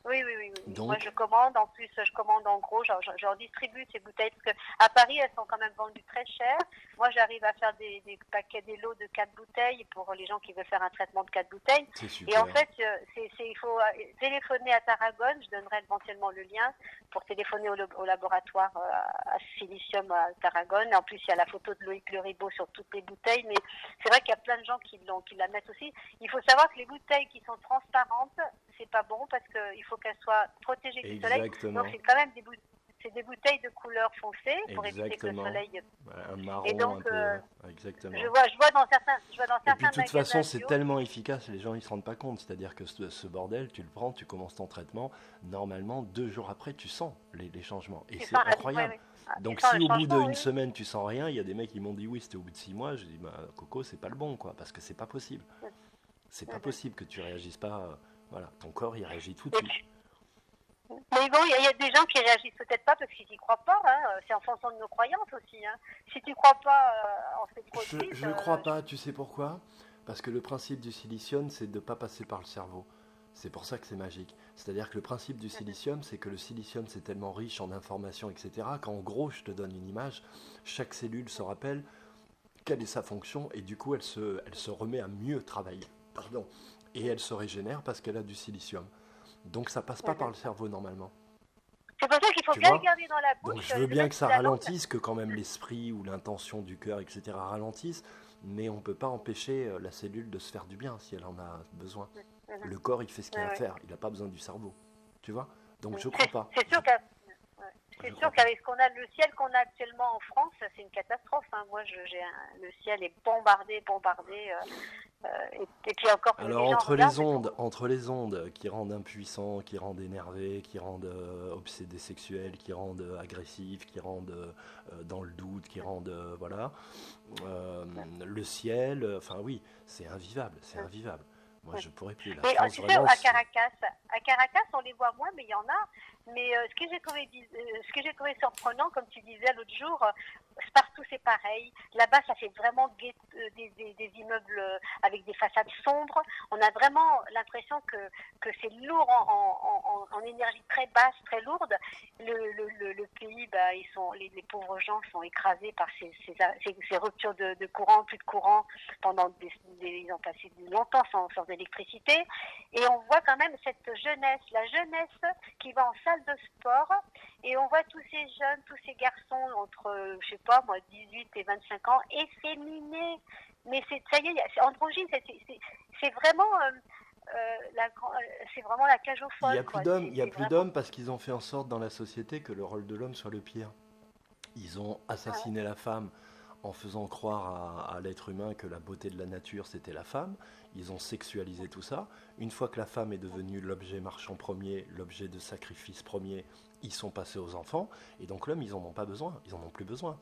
Oui, oui, oui, oui, oui. Moi, Donc, je commande. En plus, je commande en gros. J'en distribue ces bouteilles parce que à Paris, elles sont quand même vendues très chères. Moi, j'arrive à faire des paquets, des lots de 4 bouteilles pour les gens qui veulent faire un traitement de 4 bouteilles. c'est Et en super. fait, il faut téléphoner à Tarragone. Je donnerai éventuellement le lien pour téléphoner au laboratoire à Silicium à Tarragone. En plus, il y a la photo de Loïc Le Ribot sur toutes les bouteilles. Mais c'est vrai qu'il y a plein de gens qui la mettent aussi. Il faut savoir que les bouteilles qui sont transparentes, c'est pas bon parce qu'il faut qu'elles soient protégées du soleil. Donc Exactement, c'est quand même des bouteilles de couleur foncée pour éviter que le exactement. soleil. Un Et marron un donc peu, exactement. je vois dans Et puis de certains toute façon, magasins c'est bio. tellement efficace, les gens ils se rendent pas compte. C'est-à-dire que ce bordel, tu le prends, tu commences ton traitement, normalement 2 jours après, tu sens les changements. Et Tu c'est sens, oui, incroyable. oui. Ah, tu Donc sens le si au bout changement, d'une oui. semaine tu sens rien, il y a des mecs qui m'ont dit oui, c'était au bout de 6 mois. Je dis bah Coco, c'est pas le bon quoi, parce que c'est pas possible. C'est pas Mhm. possible que tu réagisses pas. Voilà, ton corps il réagit tout de Et suite. puis, mais bon, il y a des gens qui réagissent peut-être pas parce qu'ils n'y croient pas. Hein. C'est en fonction de nos croyances aussi. Hein. Si tu crois pas en ces produits, Je crois pas, tu sais pourquoi? Parce que le principe du silicium, c'est de ne pas passer par le cerveau. C'est pour ça que c'est magique. C'est-à-dire que le principe du silicium, c'est que le silicium, c'est tellement riche en informations, etc., qu'en gros, je te donne une image, chaque cellule se rappelle quelle est sa fonction, et du coup, elle se remet à mieux travailler. Pardon. Et elle se régénère parce qu'elle a du silicium. Donc ça passe pas par le cerveau normalement. c'est pour ça qu'il faut Tu bien le vois? garder dans la Donc bouche, je veux le bien mettre que sous ça la langue. ralentisse, que quand même l'esprit ou l'intention du cœur, etc. ralentisse, mais on ne peut pas empêcher la cellule de se faire du bien si elle en a besoin. Mhm. Le corps, il fait ce qu'il a à Ouais, faire, il n'a pas besoin du cerveau. Tu vois? Donc ouais. je crois pas. C'est Je, sûr qu'à je C'est crois sûr pas. qu'avec le ciel qu'on a actuellement en France, c'est une catastrophe. Hein. Moi, le ciel est bombardé, bombardé. Et puis encore, Alors les gens regardent. entre les ondes qui rendent impuissants, qui rendent énervés, qui rendent obsédés sexuels, qui rendent agressifs, qui rendent dans le doute, qui rendent voilà, euh, le ciel, enfin oui, c'est invivable, c'est invivable. Moi, je pourrais plus. La Mais France, tu sais, vraiment, c'est À Caracas, on les voit moins, mais il y en a. Mais ce que j'ai trouvé surprenant, comme tu disais l'autre jour, partout c'est pareil. Là-bas, ça fait vraiment des immeubles avec des façades sombres. On a vraiment l'impression que c'est lourd en énergie très basse, très lourde. Le pays, bah, les pauvres gens sont écrasés par ces ruptures de courant, plus de courant pendant ils ont passé longtemps sans d'électricité. Et on voit quand même cette jeunesse, la jeunesse qui va en salle de sport. Et on voit tous ces jeunes, tous ces garçons entre, je sais pas moi, 18 et 25 ans, efféminés. Mais ça y est, c'est androgyne, c'est vraiment... c'est vraiment la cage aux il y folles, a plus quoi. d'hommes, il y a C'est plus vraiment... d'hommes parce qu'ils ont fait en sorte dans la société que le rôle de l'homme soit le pire. Ils ont Ouais. assassiné la femme en faisant croire à l'être humain que la beauté de la nature c'était la femme. Ils ont sexualisé tout ça. Une fois que la femme est devenue l'objet marchand premier, l'objet de sacrifice premier, ils sont passés aux enfants. Et donc l'homme, ils n'en ont pas besoin. Ils en ont plus besoin.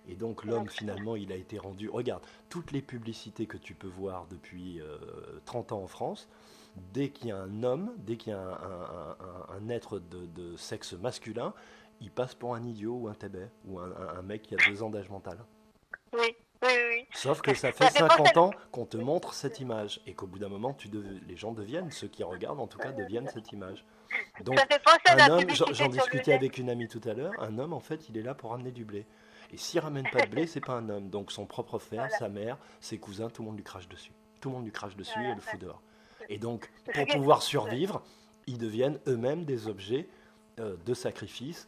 Et donc l'homme, finalement, il a été rendu... Regarde, toutes les publicités que tu peux voir depuis 30 ans en France, dès qu'il y a un homme, dès qu'il y a un être de sexe masculin, il passe pour un idiot ou un tébé, ou un mec qui a 2 ans d'âge mental. Oui, oui, oui. Sauf que ça fait Ça fait penser 50 ans qu'on te montre cette image, et qu'au bout d'un moment, les gens deviennent, ceux qui regardent en tout cas, deviennent cette image. Donc, ça fait penser à un la homme, publicité j'en sur le discutais lait. avec une amie tout à l'heure, un homme, en fait, il est là pour ramener du blé. Et s'il ramène pas de blé, c'est pas un homme. Donc son propre frère, Voilà. sa mère, ses cousins, tout le monde lui crache dessus. Tout le monde lui crache dessus Voilà. et le fout dehors. Et donc, pour pouvoir survivre, ils deviennent eux-mêmes des objets de sacrifice,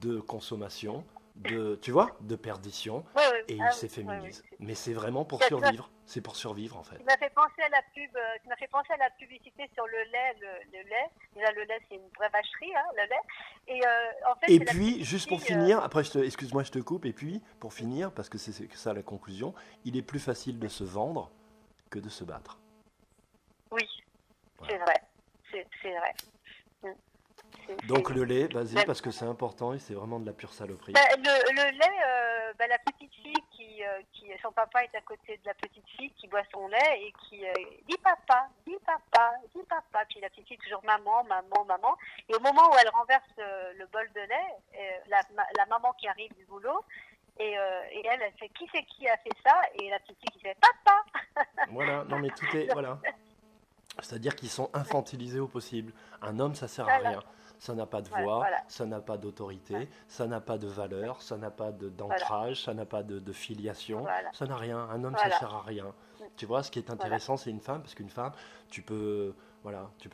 de consommation, tu vois, de perdition, Oui, oui. et Ah ils oui, s'efféminisent. oui, oui. Mais c'est vraiment pour Ça- survivre. C'est pour survivre, en fait. Tu m'as fait penser à la pub, tu m'as fait penser à la publicité sur le lait, le lait. Déjà, le lait, c'est une vraie vacherie, hein, le lait. Et en fait, Et c'est la puis, petite juste pour fille, finir, après, excuse-moi, je te coupe, et puis, pour finir, parce que c'est ça la conclusion, il est plus facile de se vendre que de se battre. oui, Voilà. c'est vrai. C'est vrai. Mm. Donc le lait, vas-y, parce que c'est important et c'est vraiment de la pure saloperie. Le lait, la petite fille son papa est à côté de la petite fille qui boit son lait et qui dit papa, dit papa, dit papa. Puis la petite fille toujours maman, maman, maman. Et au moment où elle renverse le bol de lait, la maman qui arrive du boulot, et elle fait qui c'est qui a fait ça? Et la petite fille qui fait papa. Voilà, non mais tout est... Voilà. C'est-à-dire qu'ils sont infantilisés au possible. Un homme, ça sert à Voilà. rien. Ça n'a pas de voix, Voilà. ça n'a pas d'autorité, ça n'a pas de valeur, ça n'a pas d'ancrage, ça n'a pas de filiation, Voilà. ça n'a rien. Un homme, Voilà. ça sert à rien. Tu vois, ce qui est intéressant, c'est une femme, parce qu'une femme, tu peux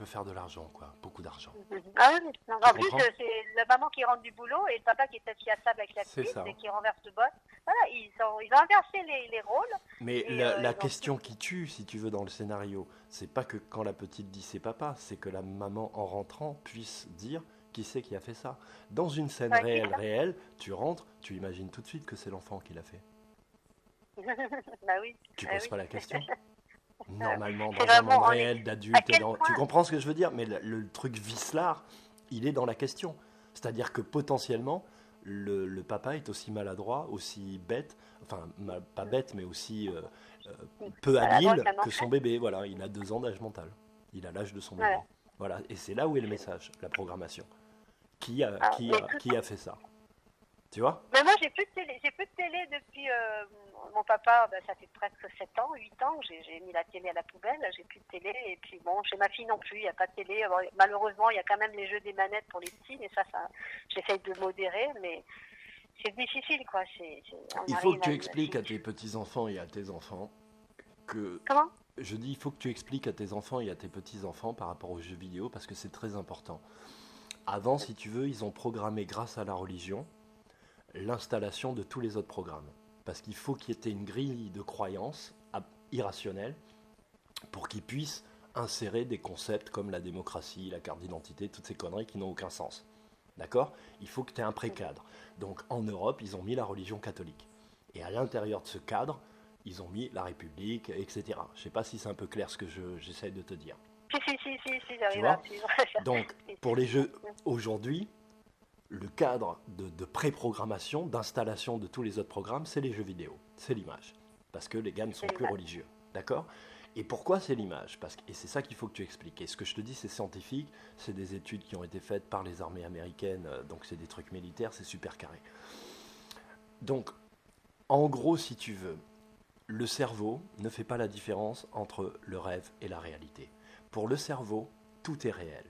faire de l'argent, quoi, beaucoup d'argent. Ah oui, non, en plus, comprends c'est la maman qui rentre du boulot et le papa qui est assis à table avec la C'est petite ça. et qui renverse le bol. Voilà, ils ont inversé les rôles. Mais Et, la ils ont- question qui tue, si tu veux, dans le scénario, c'est pas que quand la petite dit c'est papa, c'est que la maman, en rentrant, puisse dire qui c'est qui a fait ça. Dans une scène Ouais, c'est ça. réelle, tu rentres, tu imagines tout de suite que c'est l'enfant qui l'a fait. Bah oui. Tu Ah poses oui. pas la question. Normalement, C'est dans un vraiment monde en réel à d'adulte, quel tu point- comprends ce que je veux dire? Mais le truc vicelard, il est dans la question. C'est-à-dire que potentiellement, le papa est aussi maladroit, aussi bête, enfin pas bête, mais aussi peu Maladroit habile qu'un que son enfant. bébé. Voilà, il a 2 ans d'âge mental. Il a l'âge de son bébé. Voilà. Voilà, et c'est là où est le message, la programmation. Qui a fait ça? Tu vois? Mais moi, j'ai plus de télé. J'ai plus de télé depuis mon papa. Ça fait presque 7 ans, 8 ans. J'ai mis la télé à la poubelle. J'ai plus de télé. Et puis bon, chez ma fille non plus, il n'y a pas de télé. Bon, malheureusement, il y a quand même les jeux des manettes pour les petits, mais ça j'essaye de modérer, mais c'est difficile, quoi. Il faut que tu expliques à tes petits-enfants et à tes enfants que... Comment? Je dis, il faut que tu expliques à tes enfants et à tes petits-enfants par rapport aux jeux vidéo, parce que c'est très important. Avant, si tu veux, ils ont programmé, grâce à la religion, l'installation de tous les autres programmes. Parce qu'il faut qu'il y ait une grille de croyances irrationnelle pour qu'ils puissent insérer des concepts comme la démocratie, la carte d'identité, toutes ces conneries qui n'ont aucun sens. D'accord? Il faut que tu aies un précadre. Donc en Europe, ils ont mis la religion catholique. Et à l'intérieur de ce cadre, ils ont mis la République, etc. Je ne sais pas si c'est un peu clair ce que j'essaie de te dire. Si, Tu j'arrive vois? à suivre. Donc, pour les jeux, aujourd'hui, le cadre de pré-programmation, d'installation de tous les autres programmes, c'est les jeux vidéo, c'est l'image. Parce que les gars ne sont C'est plus l'image. religieux. D'accord? Et pourquoi c'est l'image? Et c'est ça qu'il faut que tu expliques. Et ce que je te dis, c'est scientifique, c'est des études qui ont été faites par les armées américaines, donc c'est des trucs militaires, c'est super carré. Donc, en gros, si tu veux, le cerveau ne fait pas la différence entre le rêve et la réalité. Pour le cerveau, tout est réel.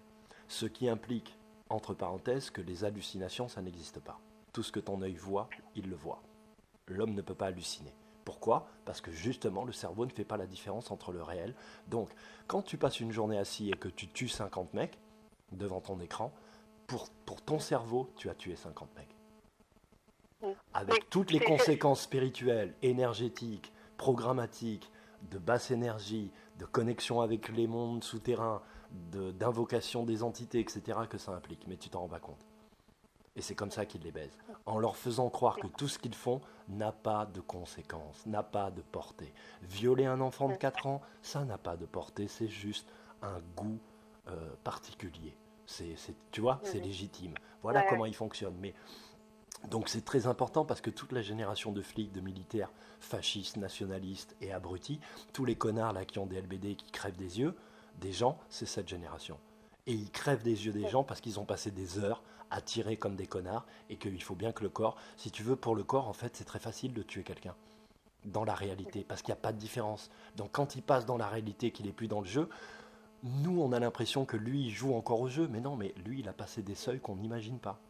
Ce qui implique, entre parenthèses, que les hallucinations, ça n'existe pas. Tout ce que ton œil voit, il le voit. L'homme ne peut pas halluciner. Pourquoi? Parce que justement, le cerveau ne fait pas la différence entre le réel. Donc, quand tu passes une journée assis et que tu tues 50 mecs devant ton écran, pour ton cerveau, tu as tué 50 mecs. Avec Oui, toutes les c'est- conséquences spirituelles, énergétiques, programmatiques, de basse énergie, de connexion avec les mondes souterrains, d'invocation des entités, etc., que ça implique. Mais tu t'en rends pas compte. Et c'est comme ça qu'ils les baisent. En leur faisant croire que tout ce qu'ils font n'a pas de conséquences, n'a pas de portée. Violer un enfant de 4 ans, ça n'a pas de portée, c'est juste un goût particulier. Tu vois, c'est légitime. Voilà Ouais. comment ils fonctionnent. Mais Donc c'est très important parce que toute la génération de flics, de militaires, fascistes, nationalistes et abrutis, tous les connards là qui ont des LBD qui crèvent des yeux, des gens, c'est cette génération. Et ils crèvent des yeux des gens parce qu'ils ont passé des heures à tirer comme des connards et qu'il faut bien que le corps, si tu veux, pour le corps, en fait, c'est très facile de tuer quelqu'un dans la réalité parce qu'il n'y a pas de différence. Donc quand il passe dans la réalité, qu'il n'est plus dans le jeu, nous, on a l'impression que lui, il joue encore au jeu. Mais non, mais lui, il a passé des seuils qu'on n'imagine pas.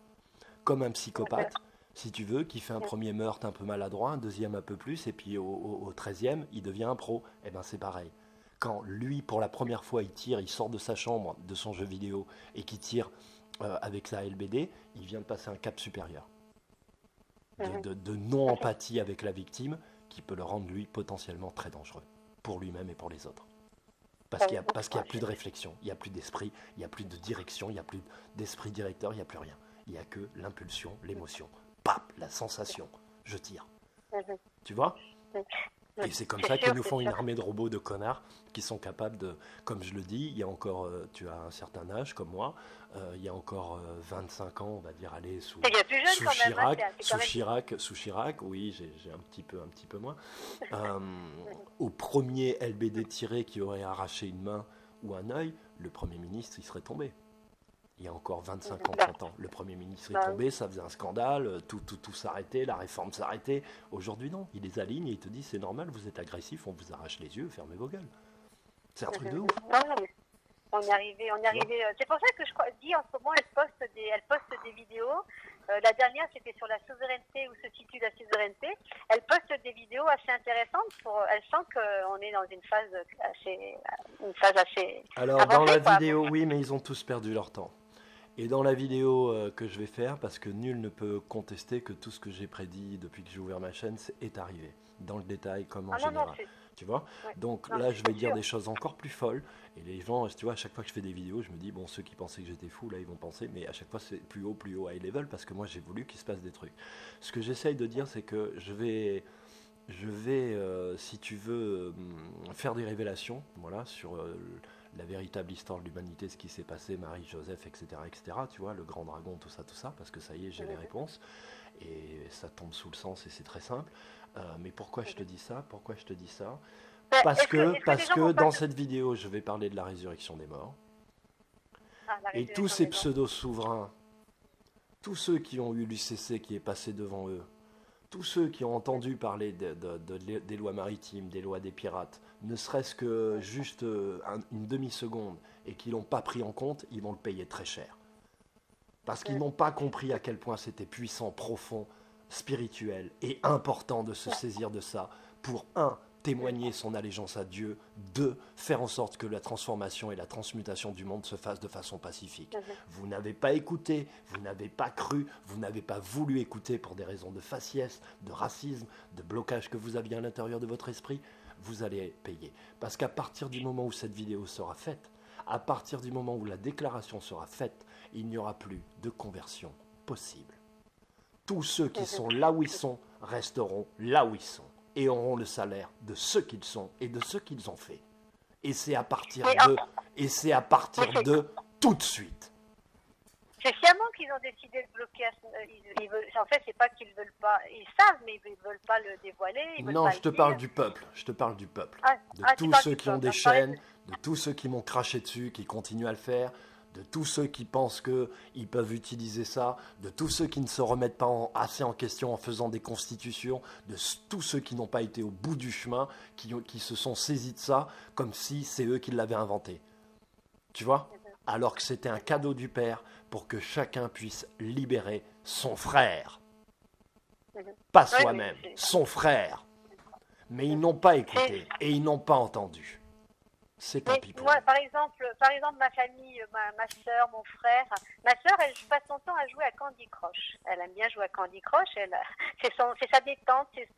Comme un psychopathe, si tu veux, qui fait un premier meurtre un peu maladroit, un deuxième un peu plus, et puis au 13e, il devient un pro. Eh bien, c'est pareil. Quand lui, pour la première fois, il tire, il sort de sa chambre, de son jeu vidéo, et qu'il tire avec sa LBD, il vient de passer un cap supérieur. De non-empathie avec la victime, qui peut le rendre, lui, potentiellement très dangereux, pour lui-même et pour les autres. Parce qu'il n'y a plus de réflexion, il n'y a plus d'esprit, il n'y a plus de direction, il n'y a plus d'esprit directeur, il n'y a plus rien. Il n'y a que l'impulsion, l'émotion. Pap, la sensation. Je tire. Tu vois ? Et c'est comme ça qu'ils nous font une armée de robots de connards qui sont capables de, comme je le dis, il y a encore, tu as un certain âge comme moi, il y a encore 25 ans, on va dire, allez, sous Chirac, oui, j'ai un petit peu moins. Au premier LBD tiré qui aurait arraché une main ou un œil, le Premier ministre, il serait tombé. Il y a encore 25 ans, 30 ans. Le Premier ministre est tombé, ça faisait un scandale, tout s'arrêtait, la réforme s'arrêtait. Aujourd'hui, non. Il les aligne et il te dit c'est normal, vous êtes agressif, on vous arrache les yeux, fermez vos gueules. C'est un truc de ouf. Non, mais on y arrivait. C'est pour ça que je dis en ce moment, elle poste des vidéos. La dernière, c'était sur la souveraineté, où se situe la souveraineté. Elle poste des vidéos assez intéressantes. Elle sent qu'on est dans une phase assez. Alors, avancée, dans la vidéo, oui, mais ils ont tous perdu leur temps. Et dans la vidéo que je vais faire, parce que nul ne peut contester que tout ce que j'ai prédit depuis que j'ai ouvert ma chaîne est arrivé, dans le détail comme en général. Tu vois ? Donc là, je vais dire des choses encore plus folles. Et les gens, tu vois, à chaque fois que je fais des vidéos, je me dis, bon, ceux qui pensaient que j'étais fou, là, ils vont penser, mais à chaque fois, c'est plus haut, high level, parce que moi, j'ai voulu qu'il se passe des trucs. Ce que j'essaye de dire, c'est que je vais si tu veux, faire des révélations, voilà, sur la véritable histoire de l'humanité, ce qui s'est passé, Marie, Joseph, etc., tu vois, le grand dragon, tout ça, parce que ça y est, j'ai les réponses, et ça tombe sous le sens, et c'est très simple. Mais pourquoi je te dis ça ? Parce que dans cette vidéo, je vais parler de la résurrection des morts, et tous ces pseudo-souverains, tous ceux qui ont eu l'UCC qui est passé devant eux, tous ceux qui ont entendu parler des lois maritimes, des lois des pirates, ne serait-ce que juste une demi-seconde, et qui ne l'ont pas pris en compte, ils vont le payer très cher. Parce qu'ils n'ont pas compris à quel point c'était puissant, profond, spirituel et important de se saisir de ça pour, témoigner son allégeance à Dieu, 2, faire en sorte que la transformation et la transmutation du monde se fassent de façon pacifique. Vous n'avez pas écouté, vous n'avez pas cru, vous n'avez pas voulu écouter pour des raisons de faciès, de racisme, de blocage que vous aviez à l'intérieur de votre esprit, vous allez payer. Parce qu'à partir du moment où cette vidéo sera faite, à partir du moment où la déclaration sera faite, il n'y aura plus de conversion possible. Tous ceux qui sont là où ils sont resteront là où ils sont et auront le salaire de ce qu'ils sont et de ce qu'ils ont fait. Et c'est à partir de tout de suite. C'est sciemment qu'ils ont décidé de bloquer. En fait, c'est pas qu'ils veulent pas. Ils savent, mais ils veulent pas le dévoiler. Non, je te parle du peuple. De tous ceux qui ont des chaînes, de tous ceux qui m'ont craché dessus, qui continuent à le faire, de tous ceux qui pensent qu'ils peuvent utiliser ça, de tous ceux qui ne se remettent pas assez en question en faisant des constitutions, de tous ceux qui n'ont pas été au bout du chemin, qui se sont saisis de ça comme si c'est eux qui l'avaient inventé. Tu vois ? Alors que c'était un cadeau du Père pour que chacun puisse libérer son frère. Pas soi-même, son frère. Mais ils n'ont pas écouté et ils n'ont pas entendu. C'est tant pis pour moi, par exemple, ma famille, ma soeur, mon frère. Ma soeur, elle passe son temps à jouer à Candy Crush. Elle aime bien jouer à Candy Crush. C'est sa détente, c'est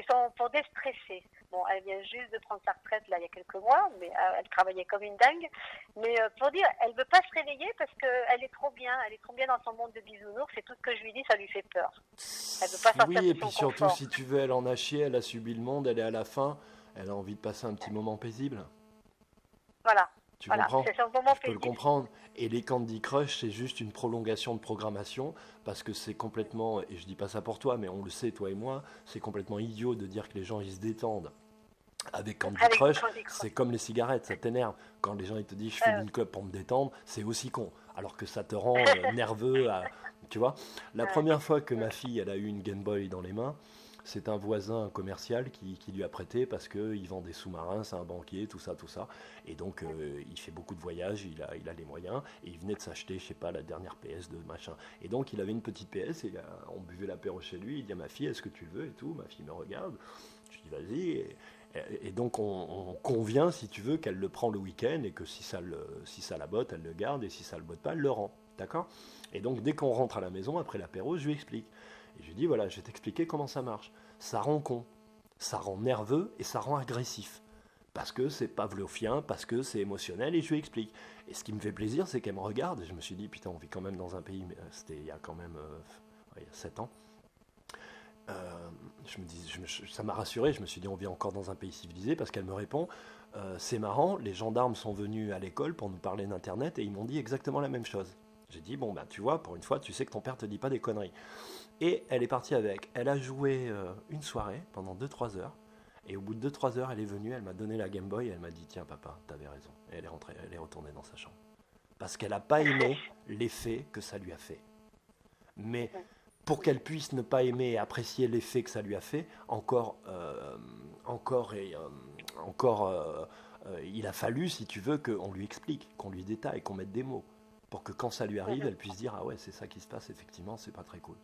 son pour déstresser. Bon, elle vient juste de prendre sa retraite là il y a quelques mois, mais elle travaillait comme une dingue. Mais pour dire, elle veut pas se réveiller parce qu'elle est trop bien. Elle est trop bien dans son monde de bisounours. C'est tout ce que je lui dis, ça lui fait peur. Elle veut pas sortir de son confort. Oui, et puis surtout, si tu veux, elle en a chié, elle a subi le monde, elle est à la fin, elle a envie de passer un petit moment paisible. Voilà. Tu Voilà, comprends? c'est un moment Je peux le paisible. comprendre. Et les Candy Crush, c'est juste une prolongation de programmation parce que c'est complètement, et je dis pas ça pour toi, mais on le sait, toi et moi, c'est complètement idiot de dire que les gens ils se détendent avec Candy Avec du Crush. Candy Crush. C'est comme les cigarettes, ça t'énerve. Quand les gens ils te disent je fume Euh, une clope pour me détendre, c'est aussi con. Alors que ça te rend nerveux, tu vois. La première fois que ma fille elle a eu une Game Boy dans les mains, c'est un voisin commercial qui lui a prêté parce qu'il vend des sous-marins, c'est un banquier, tout ça, tout ça. Et donc, il fait beaucoup de voyages, il a les moyens, et il venait de s'acheter, je sais pas, la dernière PS de machin. Et donc, il avait une petite PS, et on buvait l'apéro chez lui, il dit à ma fille, est-ce que tu le veux et tout. Ma fille me regarde, je dis, vas-y. Et donc, on convient, si tu veux, qu'elle le prend le week-end, et que si ça la botte, elle le garde, et si ça le botte pas, elle le rend. D'accord? Et donc, dès qu'on rentre à la maison, après l'apéro, je lui explique. Et je lui dis, voilà, je vais t'expliquer comment ça marche. Ça rend con, ça rend nerveux et ça rend agressif. Parce que c'est pavlovien, parce que c'est émotionnel, et je lui explique. Et ce qui me fait plaisir, c'est qu'elle me regarde, et je me suis dit, putain, on vit quand même dans un pays, mais c'était il y a quand même il y a 7 ans. Ça m'a rassuré, je me suis dit, on vit encore dans un pays civilisé, parce qu'elle me répond, c'est marrant, les gendarmes sont venus à l'école pour nous parler d'Internet, et ils m'ont dit exactement la même chose. J'ai dit, bon, ben, tu vois, pour une fois, tu sais que ton père te dit pas des conneries. Et elle est partie avec. Elle a joué une soirée pendant 2-3 heures. Et au bout de 2-3 heures, elle est venue, elle m'a donné la Game Boy, et elle m'a dit, tiens papa, t'avais raison. Et elle est rentrée, elle est retournée dans sa chambre. Parce qu'elle n'a pas aimé l'effet que ça lui a fait. Mais pour qu'elle puisse ne pas aimer et apprécier l'effet que ça lui a fait, il a fallu, si tu veux, qu'on lui explique, qu'on lui détaille, qu'on mette des mots. Pour que quand ça lui arrive, elle puisse dire, ah ouais, c'est ça qui se passe, effectivement, c'est pas très cool.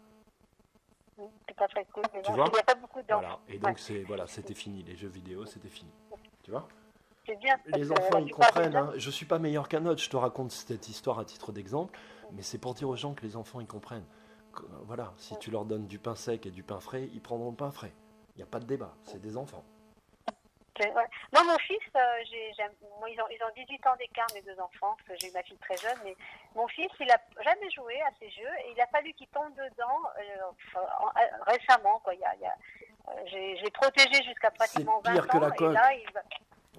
C'est pas très cool, mais Tu bon, vois? il n'y a pas beaucoup d'enfants. Voilà. Et donc, c'était fini. Les jeux vidéo, c'était fini. Tu vois? C'est bien. Parce Les que enfants, la ils plupart des comprennent. gens, Hein. Je suis pas meilleur qu'un autre. Je te raconte cette histoire à titre d'exemple. Mais c'est pour dire aux gens que les enfants, ils comprennent. Voilà. Si tu leur donnes du pain sec et du pain frais, ils prendront le pain frais. Il n'y a pas de débat. C'est des enfants. ouais. Moi, mon fils, moi, ils ont 18 ans d'écart, mes deux enfants, parce que j'ai eu ma fille très jeune, mais mon fils, il n'a jamais joué à ces jeux, et il a fallu qu'il tombe dedans récemment. Quoi. J'ai protégé jusqu'à pratiquement C'est pire 20 que ans, la et coque. là,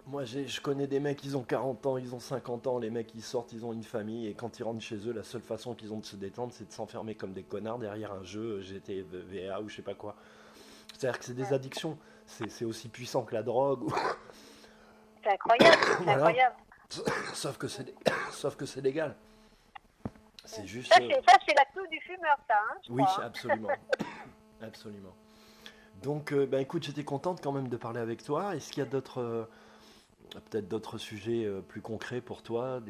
Moi, je connais des mecs, ils ont 40 ans, ils ont 50 ans. Les mecs, ils sortent, ils ont une famille. Et quand ils rentrent chez eux, la seule façon qu'ils ont de se détendre, c'est de s'enfermer comme des connards derrière un jeu GTA ou je sais pas quoi. C'est-à-dire que c'est des addictions. C'est aussi puissant que la drogue. c'est incroyable, c'est Voilà. incroyable. Sauf que c'est légal. C'est juste. Ça, c'est la clou du fumeur, ça, hein, je Oui, crois. Hein. absolument. Absolument. Donc, ben écoute, j'étais contente quand même de parler avec toi. Est-ce qu'il y a peut-être d'autres sujets plus concrets pour toi,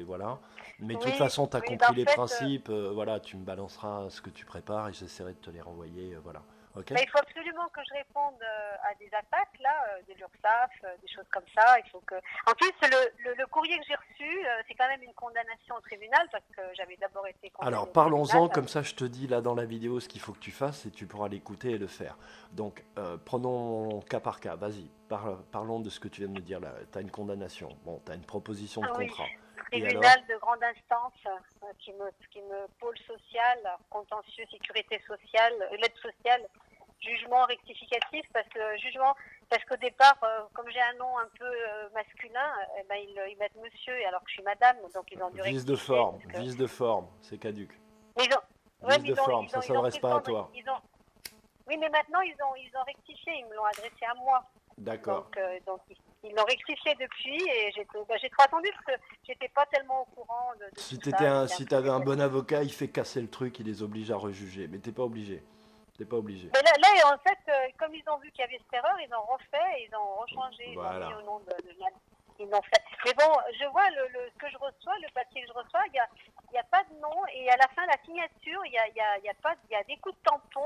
voilà. Mais de toute Oui, façon, tu as oui, compris en les fait, principes. Voilà, tu me balanceras ce que tu prépares et j'essaierai de te les renvoyer. Voilà. Ok. mais il faut absolument que je réponde à des attaques, là, de l'URSSAF, des choses comme ça. Il faut que... En plus, le courrier que j'ai reçu, c'est quand même une condamnation au tribunal, parce que j'avais d'abord été condamnée Alors au parlons-en, tribunal. comme ça je te dis là dans la vidéo ce qu'il faut que tu fasses et tu pourras l'écouter et le faire. Donc prenons cas par cas, vas-y, parlons de ce que tu viens de me dire là. Tu as une condamnation, bon, tu as une proposition de Oui, contrat. tribunal de grande instance qui me pôle social, contentieux, sécurité sociale, l'aide sociale, jugement rectificatif, parce qu'au départ, comme j'ai un nom un peu masculin, ben, ils mettent monsieur alors que je suis madame, donc ils ont dû Vice de rectifier. forme, vice de forme, c'est caduc. Mais Vice de forme, ça s'adresse pas à toi. Oui, mais maintenant ils ont rectifié, ils me l'ont adressé à moi. D'accord. Donc ils l'ont rectifié depuis et j'ai trop attendu parce que j'étais pas tellement au courant de Si tout si ça. t'avais un bon avocat, il fait casser le truc, il les oblige à rejuger. Mais t'es pas obligé. T'es pas obligé. Mais là, en fait, comme ils ont vu qu'il y avait cette erreur, ils ont refait, ils ont rechangé, Voilà. ils ont mis au nom de ils l'ont fait. Mais bon, je vois ce que je reçois, le papier que je reçois, il y a pas de nom et à la fin la signature, il y a des coups de tampon.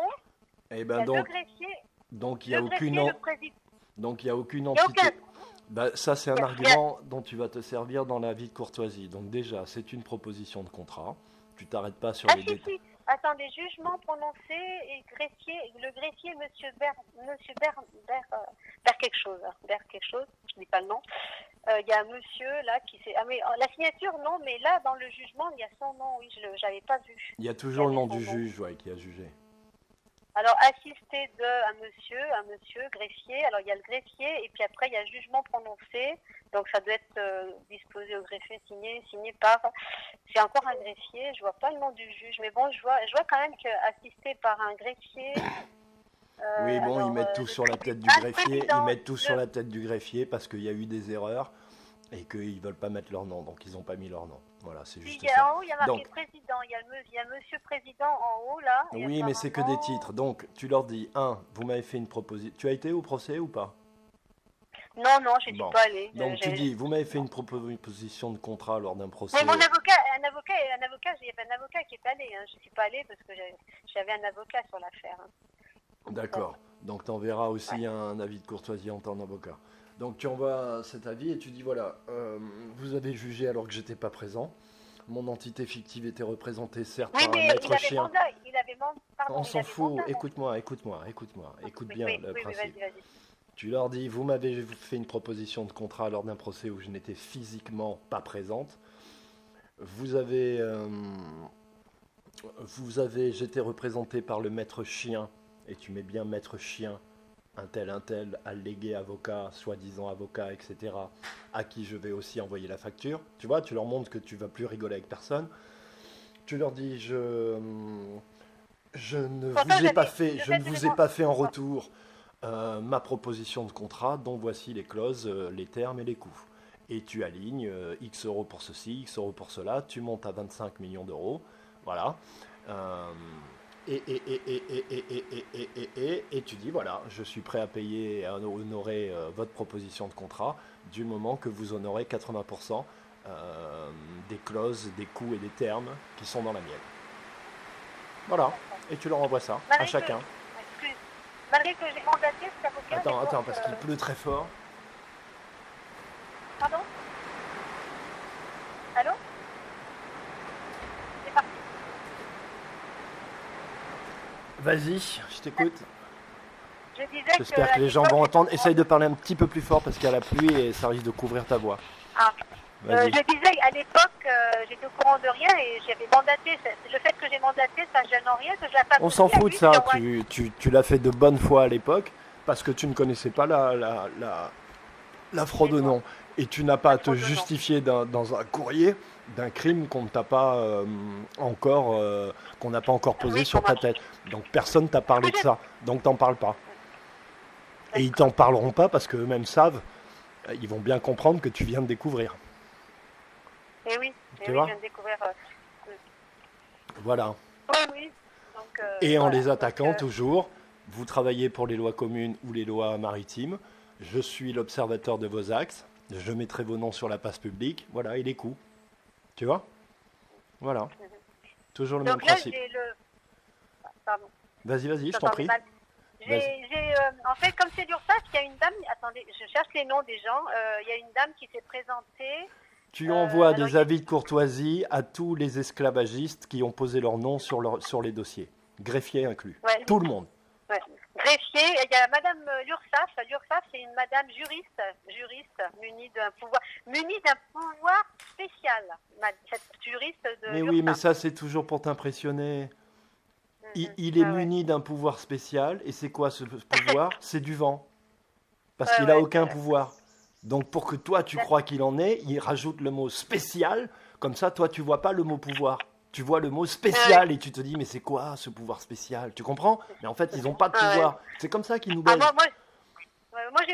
Et Il y ben a le greffier. donc il y a le greffier, le président. donc il y a aucune Il y a entité. aucun. Bah, ça, c'est un Il y a- argument dont tu vas te servir dans la vie de courtoisie. Donc déjà, c'est une proposition de contrat. Tu t'arrêtes pas sur Ah les si, détails. si. Attendez, jugement prononcé et le greffier, monsieur Ber quelque chose, hein. Ber quelque chose, je dis pas le nom. Il y a un monsieur là qui s'est... Ah mais la signature, non, mais là, dans le jugement, il y a son nom, oui, je l'avais pas vu. Il y a toujours le nom du son nom. juge qui a jugé. Alors, assisté un monsieur greffier. Alors, il y a le greffier et puis après, il y a jugement prononcé. Donc, ça doit être disposé au greffier, signé par... C'est encore un greffier. Je vois pas le nom du juge. Mais bon, je vois quand même qu'assisté par un greffier... Oui, bon, ils mettent tout sur la tête du greffier. Ils mettent tout sur le- la tête du greffier parce qu'il y a eu des erreurs et qu'ils veulent pas mettre leur nom. Donc, ils n'ont pas mis leur nom. Voilà, c'est juste ça. En haut, il y a marqué Donc, président. Il y a monsieur président en haut, là. Et oui, mais c'est que des titres. Donc, tu leur dis, vous m'avez fait une proposition. Tu as été au procès ou pas? Non, je ne Bon. suis pas allée. Donc, tu dis, vous m'avez fait une proposition de contrat lors d'un procès. Mais mon avocat, il y avait un avocat qui est allé. Hein. Je ne suis pas allée parce que j'avais un avocat sur l'affaire. Hein. D'accord. Donc, tu enverras aussi un avis de courtoisie en tant qu'avocat. Donc, tu envoies cet avis et tu dis, voilà, vous avez jugé alors que j'étais pas présent. Mon entité fictive était représentée, certes, Oui, par un mais maître chien. Pardon, On s'en fout. mandat. Écoute bien le Oui, principe. vas-y. Tu leur dis, vous m'avez fait une proposition de contrat lors d'un procès où je n'étais physiquement pas présente. J'étais représenté par le maître chien, et tu mets bien maître chien, un tel, allégué avocat, soi-disant avocat, etc., à qui je vais aussi envoyer la facture. Tu vois, tu leur montres que tu vas plus rigoler avec personne. Tu leur dis, je ne vous ai pas fait en retour ma proposition de contrat, dont voici les clauses, les termes et les coûts. Et tu alignes X euros pour ceci, X euros pour cela, tu montes à 25 millions d'euros, voilà. Et tu dis, voilà, je suis prêt à payer et à honorer votre proposition de contrat du moment que vous honorez 80% des clauses, des coûts et des termes qui sont dans la mienne. Voilà, et tu leur envoies ça à chacun. Malgré que j'ai mandaté cet avocat... Attends, parce qu'il pleut très fort. Pardon? Allô? C'est parti. Vas-y, je t'écoute. Je disais J'espère que les gens vont entendre. Essaye de parler un petit peu plus fort parce qu'il y a la pluie et ça risque de couvrir ta voix. Je disais, à l'époque, j'étais au courant de rien et j'avais mandaté. Le fait que j'ai mandaté, ça gêne en rien, que je la fasse. On s'en fout de ça. Tu l'as fait de bonne foi à l'époque parce que tu ne connaissais pas la fraude au nom. Et tu n'as pas à te justifier dans un courrier d'un crime qu'on ne t'a pas qu'on n'a pas encore posé sur ta tête. Donc personne t'a parlé de ça. Donc t'en parles pas. Et ils t'en parleront pas parce qu'eux-mêmes savent, ils vont bien comprendre que tu viens de découvrir. Et oui, tu vois, je viens de découvrir. Voilà. Oui. Donc, et en les attaquant toujours, vous travaillez pour les lois communes ou les lois maritimes. Je suis l'observateur de vos axes. Je mettrai vos noms sur la place publique. Voilà, et les coûts. Tu vois? Voilà. Toujours le même principe. Pardon. Vas-y, je t'en prie. En fait, comme c'est l'URSSAF, il y a une dame... Attendez, je cherche les noms des gens. Il y a une dame qui s'est présentée... Tu envoies des avis de courtoisie à tous les esclavagistes qui ont posé leur nom sur les dossiers. Greffier inclus. Ouais. Tout le monde. Ouais. Greffier, il y a Madame l'URSSAF. L'URSSAF, c'est une Madame juriste munie d'un pouvoir spécial. Cette juriste de Mais oui, mais ça, c'est toujours pour t'impressionner. Il est muni d'un pouvoir spécial. Et c'est quoi ce pouvoir? C'est du vent. Parce qu'il n'a aucun pouvoir. Donc pour que toi tu crois qu'il en est, il rajoute le mot spécial, comme ça toi tu vois pas le mot pouvoir. Tu vois le mot spécial et tu te dis mais c'est quoi ce pouvoir spécial? Tu comprends? Mais en fait ils n'ont pas de pouvoir. C'est comme ça qu'ils nous baisent. Moi,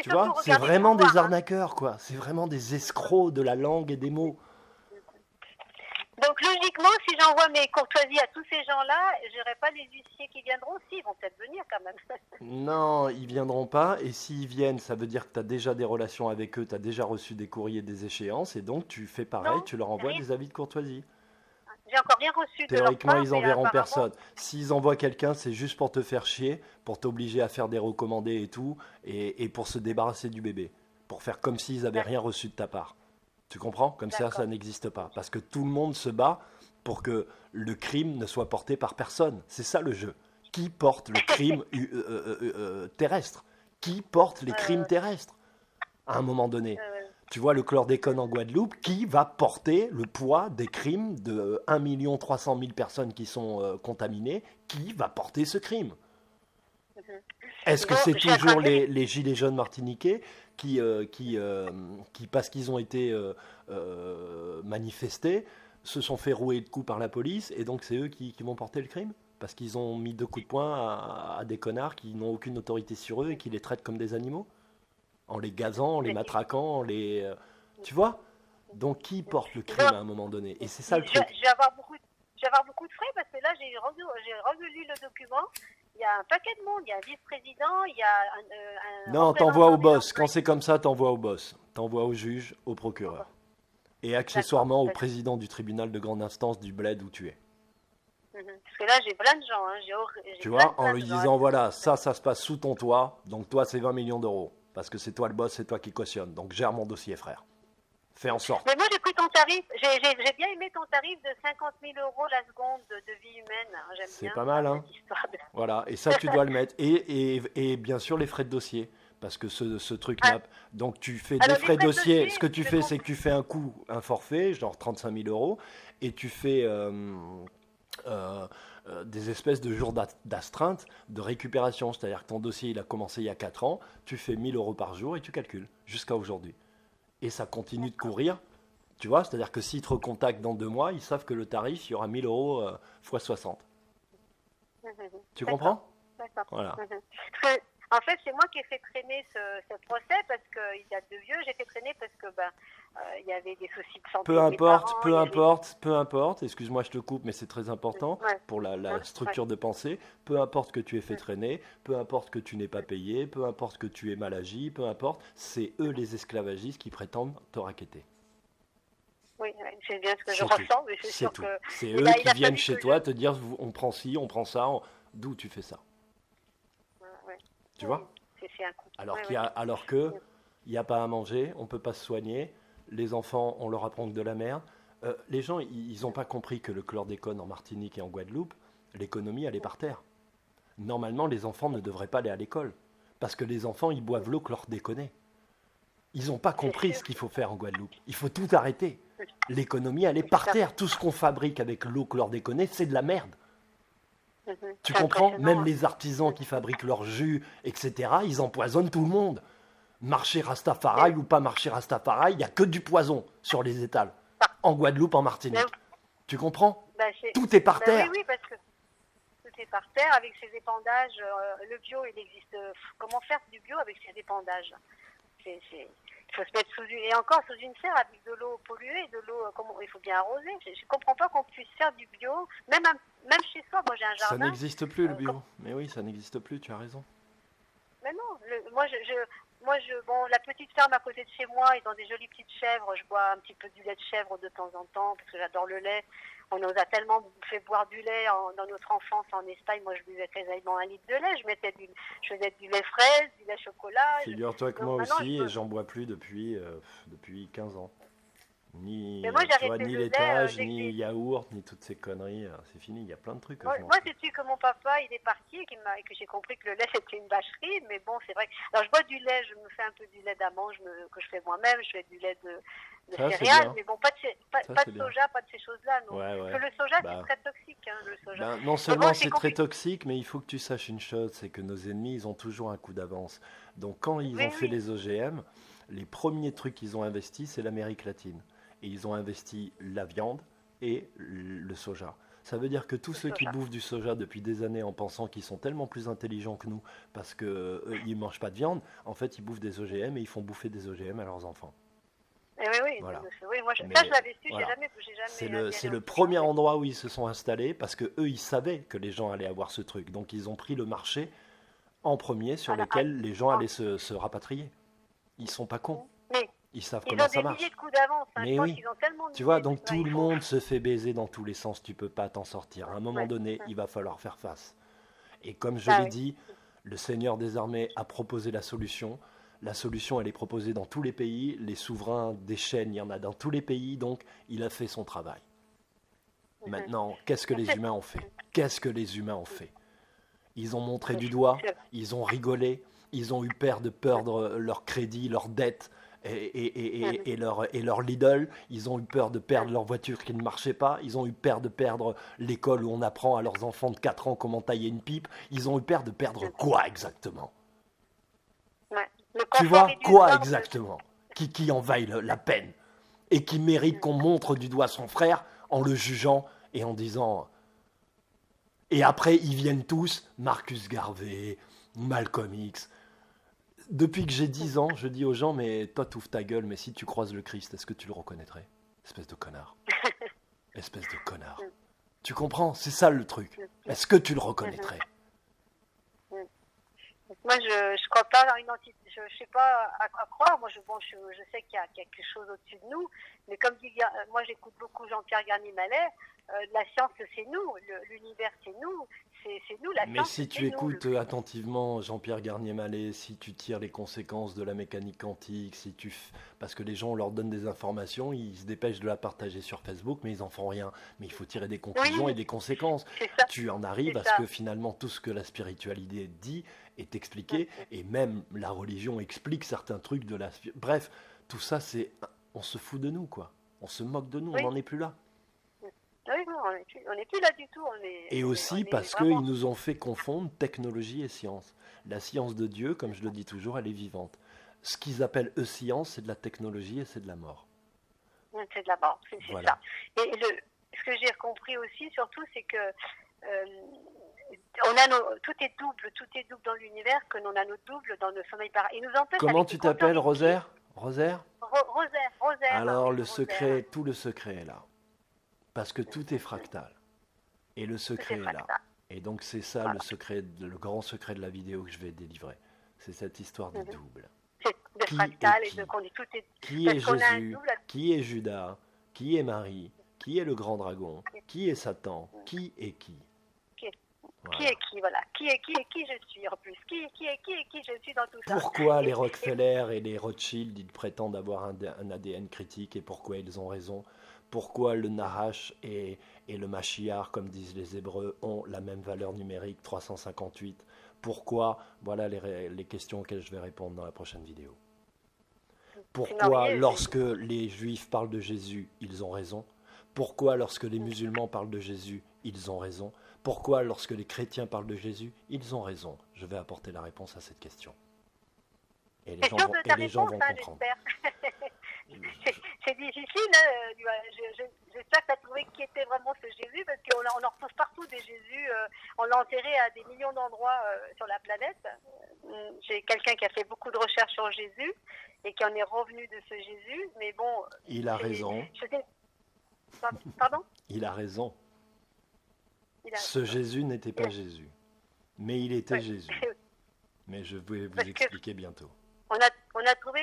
tu vois, c'est vraiment des arnaqueurs quoi. C'est vraiment des escrocs de la langue et des mots. Donc logiquement, si j'envoie mes courtoisies à tous ces gens-là, je n'aurai pas les huissiers qui viendront. Si, ils vont peut-être venir quand même. Non, ils viendront pas. Et s'ils viennent, ça veut dire que tu as déjà des relations avec eux, tu as déjà reçu des courriers, des échéances. Et donc tu fais pareil, tu leur envoies des avis de courtoisie. J'ai encore rien reçu. Théoriquement, ils enverront personne. S'ils envoient quelqu'un, c'est juste pour te faire chier, pour t'obliger à faire des recommandés et tout, et pour se débarrasser du bébé. Pour faire comme s'ils n'avaient rien reçu de ta part. Tu comprends? Comme ça n'existe pas. Parce que tout le monde se bat pour que le crime ne soit porté par personne. C'est ça le jeu. Qui porte le crime terrestre? Qui porte les crimes terrestres? À un moment donné. Tu vois le chlordécone en Guadeloupe, qui va porter le poids des crimes de 1 300 000 personnes qui sont contaminées? Qui va porter ce crime? Est-ce que Bon, c'est j'ai toujours attrapé. les gilets jaunes martiniquais qui, parce qu'ils ont été manifestés, se sont fait rouer de coups par la police et donc c'est eux qui vont porter le crime? Parce qu'ils ont mis 2 coups de poing à des connards qui n'ont aucune autorité sur eux et qui les traitent comme des animaux? En les gazant, en les matraquant, tu vois? Donc qui porte le crime à un moment donné? Et c'est ça le truc. Je vais avoir beaucoup de frais parce que là, j'ai relu le document. Il y a un paquet de monde. Il y a un vice-président, il y a un Non, t'envoies au représentant des boss. Quand employés. c'est comme ça, t'envoies au boss. T'envoies au juge, au procureur. Et accessoirement au D'accord. président du tribunal de grande instance du bled où tu es. Parce que là, j'ai plein de gens. Hein. J'ai Tu vois, en plein lui de gens. disant, voilà, ça se passe sous ton toit, donc toi, c'est 20 millions d'euros. Parce que c'est toi le boss, c'est toi qui cautionne. Donc gère mon dossier, frère. Fais en sorte. Mais moi, j'ai pris ton tarif. J'ai bien aimé ton tarif de 50 000 euros la seconde de vie humaine. Hein. J'aime C'est bien pas mal, hein? cette histoire. Voilà, et ça, tu dois le mettre. Et bien sûr, les frais de dossier. Parce que ce truc-là. Donc, tu fais des Alors, les frais de frais de dossier. dossier, Ce que tu je fais, c'est comprends. que tu fais un forfait, genre 35 000 euros, et tu fais des espèces de jours d'astreinte, de récupération. C'est-à-dire que ton dossier, il a commencé il y a 4 ans, tu fais 1 000 euros par jour et tu calcules jusqu'à aujourd'hui. Et ça continue de courir. Tu vois, c'est-à-dire que s'ils te recontactent dans 2 mois, ils savent que le tarif, il y aura 1 000 euros fois 60. Tu D'accord. comprends? D'accord. Voilà. Parce que, en fait, c'est moi qui ai fait traîner ce procès parce qu'il date de vieux. J'ai fait traîner parce que il y avait des soucis de santé Peu de mes importe, parents. peu Il y avait... importe, peu importe, excuse-moi, je te coupe, mais c'est très important Ouais. pour la Ouais. structure de pensée. Peu importe que tu aies fait traîner, peu importe que tu n'aies pas payé, peu importe que tu aies mal agi, peu importe, c'est eux les esclavagistes qui prétendent te racketter. Oui, c'est bien ce que je C'est tout. ressens, mais c'est C'est sûr tout. que C'est il eux a, qui il a viennent fallu chez que toi te dire on prend ci, on prend ça, d'où tu fais ça. Ouais. Tu vois? C'est un coup. Alors Ouais, qu'il y ouais. a, alors que il n'y a pas à manger, on ne peut pas se soigner, les enfants, on leur apprend que de la merde. Les gens, ils n'ont pas compris que le chlordécone en Martinique et en Guadeloupe, l'économie, elle est par terre. Normalement, les enfants ne devraient pas aller à l'école. Parce que les enfants, ils boivent l'eau chlordéconée. Ils n'ont pas C'est compris sûr. ce qu'il faut faire en Guadeloupe. Il faut tout arrêter. L'économie, elle est par terre. Tout ce qu'on fabrique avec l'eau chlordéconée, c'est de la merde. Tu C'est comprends? impressionnant. Même Hein. les artisans qui fabriquent leur jus, etc., ils empoisonnent tout le monde. Marché Rastafari ou pas marché Rastafari, il n'y a que du poison sur les étals. En Guadeloupe, en Martinique. Tu comprends? Tout est par terre. Oui, parce que tout est par terre avec ses épandages. Le bio, il existe. Comment faire du bio avec ses épandages? Il faut se mettre et encore sous une serre avec de l'eau polluée, de l'eau. Il faut bien arroser. Je ne comprends pas qu'on puisse faire du bio, même chez soi. Moi, j'ai un Ça jardin. n'existe plus le bio. Mais oui, ça n'existe plus, tu as raison. Mais non, bon, la petite ferme à côté de chez moi, ils ont des jolies petites chèvres. Je bois un petit peu du lait de chèvre de temps en temps parce que j'adore le lait. On nous a tellement fait boire du lait dans notre enfance en Espagne. Moi, je buvais quasiment 1 litre de lait. Je faisais du lait fraise, du lait chocolat. Figure-toi que Donc moi maintenant, aussi, et j'en bois plus depuis 15 ans. Mais moi, j'ai Tu vois, arrêté ni le lait laitage, dès que ni yaourt, ni toutes ces conneries. C'est fini, il y a plein de trucs que Moi, je mange moi plus. c'est-tu que mon papa, il est parti et que j'ai compris que le lait, c'était une vacherie. Mais bon, c'est vrai. Alors, je bois du lait, je me fais un peu du lait d'amande que je fais moi-même. Je fais du lait de Ça, c'est céréales. bien. Mais bon, pas Ça, c'est de bien. soja, pas de ces choses-là. Non. Ouais, Parce ouais. que le soja, Bah, c'est très toxique, hein, le soja. non Mais seulement bon, c'est très compliqué. toxique, mais il faut que tu saches une chose, c'est que nos ennemis, ils ont toujours un coup d'avance. Donc quand ils ont Oui, fait oui. les OGM, les premiers trucs qu'ils ont investis, c'est l'Amérique latine. Et ils ont investi la viande et le soja. Ça veut dire que tous Le ceux qui soja. bouffent du soja depuis des années en pensant qu'ils sont tellement plus intelligents que nous parce qu'ils ne mangent pas de viande, en fait, ils bouffent des OGM et ils font bouffer des OGM à leurs enfants. Oui, Voilà. oui, moi, ça, Mais je l'avais su, voilà. j'ai jamais C'est adhéré le au soja, premier mais- endroit où ils se sont installés parce que eux, ils savaient que les gens allaient avoir ce truc. Donc, ils ont pris le marché en premier sur Alors, lequel les gens allaient se rapatrier. Ils sont pas cons. mais Ils savent ils comment ont ça des milliers marche. de coups d'avance. Hein. Je Mais pense oui. qu'ils ont tellement de Tu vois, milliers donc de... tout le monde se fait baiser dans tous les sens. Tu peux pas t'en sortir. À un moment Ouais. donné, il va falloir faire face. Et comme je Bah l'ai oui. dit, le Seigneur des armées a proposé la solution. La solution, elle est proposée dans tous les pays. Les souverains des chaînes, il y en a dans tous les pays. Donc, il a fait son travail. Maintenant, qu'est-ce que les humains ont fait? Qu'est-ce que les humains ont fait? Ils ont montré du doigt, ils ont rigolé, ils ont eu peur de perdre leur crédit, leur dette et leur Lidl. Ils ont eu peur de perdre leur voiture qui ne marchait pas. Ils ont eu peur de perdre l'école où on apprend à leurs enfants de 4 ans comment tailler une pipe. Ils ont eu peur de perdre quoi exactement? Le Tu confort vois, et du quoi ordre. exactement qui en vaille la peine et qui mérite qu'on montre du doigt son frère en le jugeant et en disant... Et après, ils viennent tous, Marcus Garvey, Malcolm X. Depuis que j'ai 10 ans, je dis aux gens, mais toi, t'ouvres ta gueule, mais si tu croises le Christ, est-ce que tu le reconnaîtrais? Espèce de connard. Espèce de connard. Tu comprends? C'est ça le truc. Est-ce que tu le reconnaîtrais? Moi, je crois pas dans une entité. Je sais pas à croire. Moi, je sais qu'il y a quelque chose au-dessus de nous. Mais comme dit, moi, j'écoute beaucoup Jean-Pierre Garnier-Mallet. La science, c'est nous. L'univers, c'est nous. C'est nous, la Mais science, si c'est tu nous. écoutes attentivement Jean-Pierre Garnier-Mallet, si tu tires les conséquences de la mécanique quantique, parce que les gens, on leur donne des informations, ils se dépêchent de la partager sur Facebook, mais ils en font rien. Mais il faut tirer des conclusions Oui, et des conséquences. c'est ça. Tu en arrives C'est à ça. ce que finalement tout ce que la spiritualité dit est expliqué, et même la religion explique certains trucs de la... Bref, tout ça, on se fout de nous, quoi. On se moque de nous, Oui. on n'en est plus là. Oui, non, on n'est plus là du tout. Et aussi parce vraiment... qu'ils nous ont fait confondre technologie et science. La science de Dieu, comme je le dis toujours, elle est vivante. Ce qu'ils appellent eux science, c'est de la technologie et c'est de la mort. C'est de la mort, c'est Voilà. ça. Et ce que j'ai compris aussi, surtout, c'est que tout est double dans l'univers, que l'on a nos doubles dans le sommeil par. Il nous empêche. Comment tu t'appelles, Rosaire? Rosaire? Rosaire. Alors, oui, le Rosaire. secret, tout le secret est là. Parce que tout est fractal. Et le secret est là. Et donc c'est ça Voilà. le secret, le grand secret de la vidéo que je vais délivrer. C'est cette histoire des doubles. C'est de Qui fractal est et qui de qu'on est tout est. Qui est Parce qu'on a un Jésus? double. Qui est Judas? Qui est Marie? Qui est le grand dragon? Qui est Satan? Qui est qui? Voilà. Qui est qui, voilà. Qui est qui je suis en plus. Qui est qui je suis dans tout ça. Pourquoi les Rockefeller et les Rothschild, ils prétendent avoir un ADN critique et pourquoi ils ont raison? Pourquoi le Nahash et le Mashiach, comme disent les Hébreux, ont la même valeur numérique, 358? Pourquoi? Voilà les questions auxquelles je vais répondre dans la prochaine vidéo. Pourquoi, lorsque les Juifs parlent de Jésus, ils ont raison? Pourquoi, lorsque les musulmans parlent de Jésus, ils ont raison? Pourquoi, lorsque les chrétiens parlent de Jésus, ils ont raison? Je vais apporter la réponse à cette question. Et les gens vont comprendre. C'est difficile, j'espère que tu as trouvé qui était vraiment ce Jésus, parce qu'on en retrouve partout des Jésus, on l'a enterré à des millions d'endroits sur la planète. J'ai quelqu'un qui a fait beaucoup de recherches sur Jésus et qui en est revenu de ce Jésus, mais bon... Il a raison. Pardon? Il a raison. Ce Jésus n'était pas Jésus, mais il était Jésus. Mais je vais vous expliquer bientôt. On a trouvé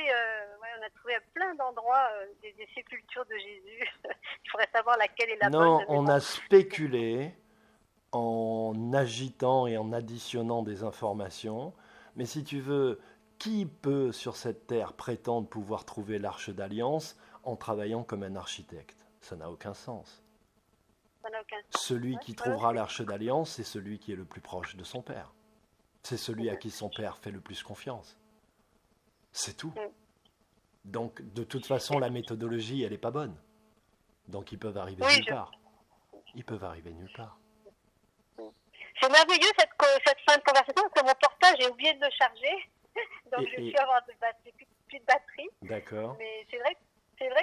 à plein d'endroits des sépultures de Jésus. Il faudrait savoir laquelle est la bonne. Non, on a spéculé en agitant et en additionnant des informations. Mais si tu veux, qui peut sur cette terre prétendre pouvoir trouver l'arche d'alliance en travaillant comme un architecte? Ça n'a aucun sens. Celui qui trouvera l'arche d'alliance, c'est celui qui est le plus proche de son père. C'est celui à qui son père fait le plus confiance. C'est tout. Donc, de toute façon, la méthodologie, elle n'est pas bonne. Donc, ils peuvent arriver nulle part. Ils peuvent arriver nulle part. C'est merveilleux cette fin de conversation, parce que mon portable, j'ai oublié de le charger. Donc, je suis avoir plus de batterie. D'accord. Mais c'est vrai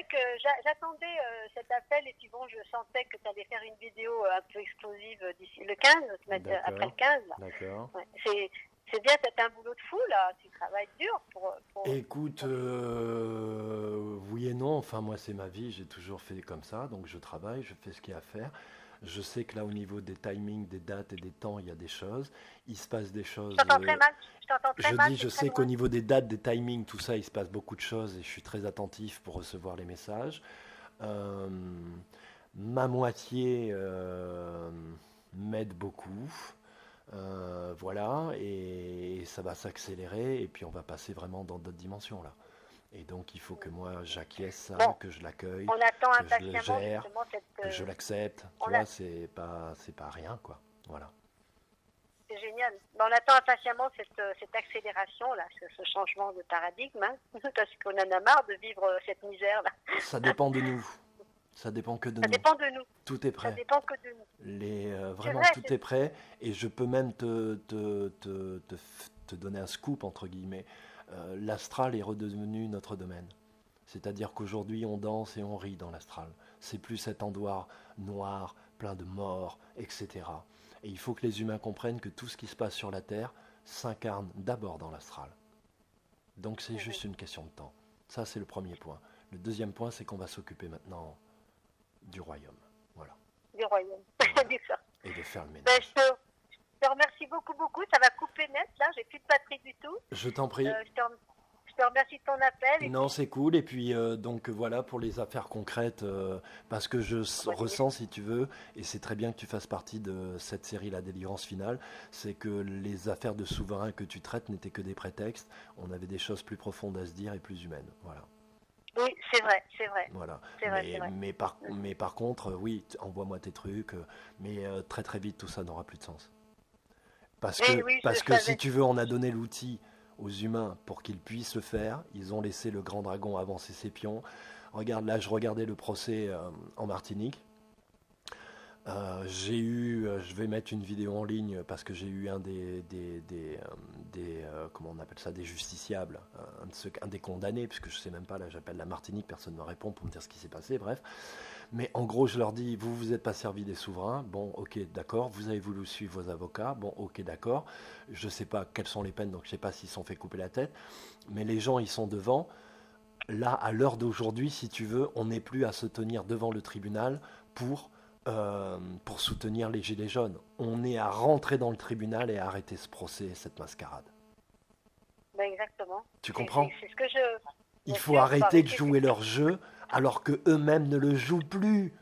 que j'attendais cet appel, et puis bon, je sentais que tu allais faire une vidéo un peu explosive d'ici le 15, après le 15. D'accord. Ouais, c'est bien, c'est un boulot de fou, là. Tu travailles dur pour... Écoute, oui et non. Enfin, moi, c'est ma vie. J'ai toujours fait comme ça. Donc, je travaille, je fais ce qu'il y a à faire. Je sais que là, au niveau des timings, des dates et des temps, il y a des choses. Il se passe des choses... Je t'entends très mal. Je sais qu'au niveau des dates, des timings, tout ça, il se passe beaucoup de choses et je suis très attentif pour recevoir les messages. Ma moitié m'aide beaucoup. Voilà, et ça va s'accélérer et puis on va passer vraiment dans d'autres dimensions là. Et donc il faut que moi j'acquiesce ça, que je l'accueille, que je le gère, que je l'accepte. Tu vois, c'est pas rien quoi. Voilà. C'est génial. On attend impatiemment cette accélération là, ce changement de paradigme, hein, parce qu'on en a marre de vivre cette misère là. Ça dépend de nous. Ça dépend que de nous. Ça dépend de nous. Tout est prêt. Ça dépend que de nous. Vraiment, tout est prêt. Et je peux même te donner un scoop, entre guillemets. l'astral est redevenu notre domaine. C'est-à-dire qu'aujourd'hui, on danse et on rit dans l'astral. C'est plus cet endroit noir, plein de morts, etc. Et il faut que les humains comprennent que tout ce qui se passe sur la Terre s'incarne d'abord dans l'astral. Donc c'est juste une question de temps. Ça, c'est le premier point. Le deuxième point, c'est qu'on va s'occuper maintenant du royaume. Voilà. Du royaume. Voilà. D'accord. Et de faire le Ben, ménage. je te remercie beaucoup, beaucoup. Ça va couper net, là. J'ai plus de batterie du tout. Je t'en prie. Je te remercie de ton appel. Non, c'est cool. Et puis, donc voilà, pour les affaires concrètes, parce que je ressens, si tu veux, et c'est très bien que tu fasses partie de cette série La Délivrance Finale, c'est que les affaires de souverain que tu traites n'étaient que des prétextes. On avait des choses plus profondes à se dire et plus humaines. Voilà. Oui, c'est vrai, c'est vrai. Voilà. C'est vrai, c'est vrai. Mais par contre, oui, envoie-moi tes trucs, mais très très vite, tout ça n'aura plus de sens. Parce que, Oui, parce je que si savais. tu veux, on a donné l'outil aux humains pour qu'ils puissent le faire. Ils ont laissé le grand dragon avancer ses pions. Regarde, là, je regardais le procès en Martinique. Je vais mettre une vidéo en ligne parce que j'ai eu un comment on appelle ça, des justiciables, un des condamnés, puisque je sais même pas, là, j'appelle la Martinique, personne ne me répond pour me dire ce qui s'est passé, bref. Mais en gros, je leur dis, vous vous êtes pas servi des souverains, bon, ok, d'accord, vous avez voulu suivre vos avocats, bon, ok, d'accord, je sais pas quelles sont les peines, donc je sais pas s'ils se sont fait couper la tête, mais les gens, ils sont devant. Là, à l'heure d'aujourd'hui, si tu veux, on n'est plus à se tenir devant le tribunal pour soutenir les Gilets jaunes. On est à rentrer dans le tribunal et à arrêter ce procès, cette mascarade. Ben, exactement. Tu comprends? C'est ce que je. Il Bien faut sûr, faut arrêter de arrêter. jouer leur jeu alors que eux-mêmes ne le jouent plus.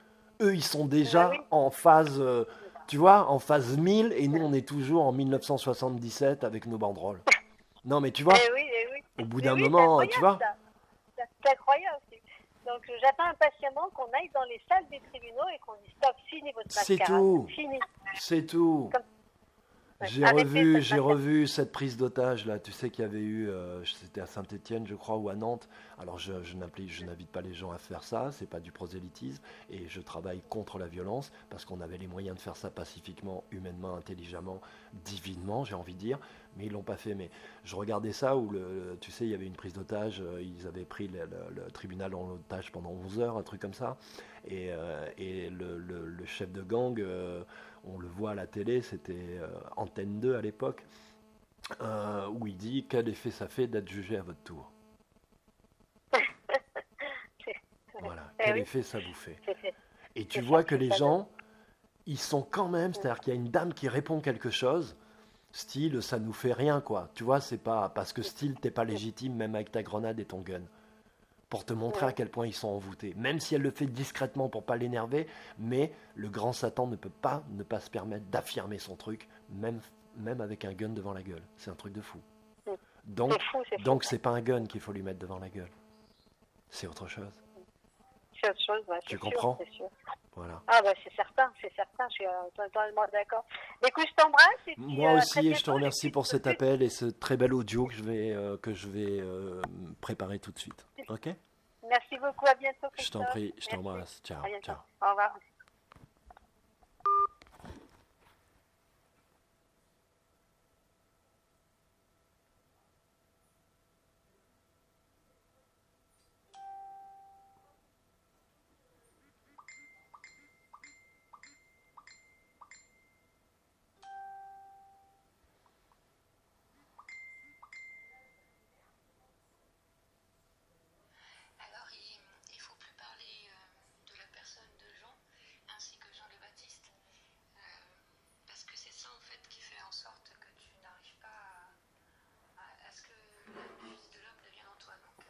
Eux, ils sont Ben oui. déjà en phase, tu vois, en phase 1000 et nous, on est toujours en 1977 avec nos banderoles. Non, mais tu vois, Eh oui. au bout Mais d'un oui, c'est moment, tu incroyable vois, ça. C'est incroyable. Donc j'attends impatiemment qu'on aille dans les salles des tribunaux et qu'on dise stop, fini votre c'est mascarade. tout, Fini. c'est tout. Comme- ouais, J'ai arrêtez revu, cette j'ai mascarade. revu cette prise d'otage là. Tu sais qu'il y avait eu, c'était à Saint-Étienne, je crois, ou à Nantes. Alors je n'invite pas les gens à faire ça. C'est pas du prosélytisme et je travaille contre la violence parce qu'on avait les moyens de faire ça pacifiquement, humainement, intelligemment, divinement, j'ai envie de dire. Mais ils l'ont pas fait. Mais je regardais ça où tu sais, il y avait une prise d'otage. Ils avaient pris le tribunal en otage pendant 11 heures, un truc comme ça. Et le chef de gang. On le voit à la télé, c'était Antenne 2 à l'époque, où il dit quel effet ça fait d'être jugé à votre tour. Voilà, Eh quel oui, effet ça vous fait. c'est Et tu c'est vois ça que que les ça donne. gens, ils sont quand même, c'est-à-dire qu'il y a une dame qui répond quelque chose, style ça nous fait rien quoi. Tu vois, c'est pas parce que style t'es pas légitime même avec ta grenade et ton gun. Pour te montrer à quel point ils sont envoûtés. Même si elle le fait discrètement pour pas l'énerver, mais le grand Satan ne peut pas ne pas se permettre d'affirmer son truc, même avec un gun devant la gueule. C'est un truc de fou. Donc, C'est fou, c'est fou. donc c'est pas un gun qu'il faut lui mettre devant la gueule. C'est autre chose. C'est autre chose, ouais, Tu c'est comprends? sûr, c'est sûr. Voilà. Ah bah c'est certain, je suis totalement d'accord. Écoute, je t'embrasse et puis Moi à très aussi, je te bientôt. remercie pour cet appel et ce très bel audio que je vais préparer tout de suite. Ok? Merci beaucoup, à bientôt Je t'en Christophe. prie, je Merci. t'embrasse. Ciao, À bientôt. ciao. Au revoir. Alors, il ne faut plus parler de la personne de Jean ainsi que Jean le Baptiste, parce que c'est ça en fait qui fait en sorte que tu n'arrives pas à ce que le Fils de l'homme devienne en toi. Donc,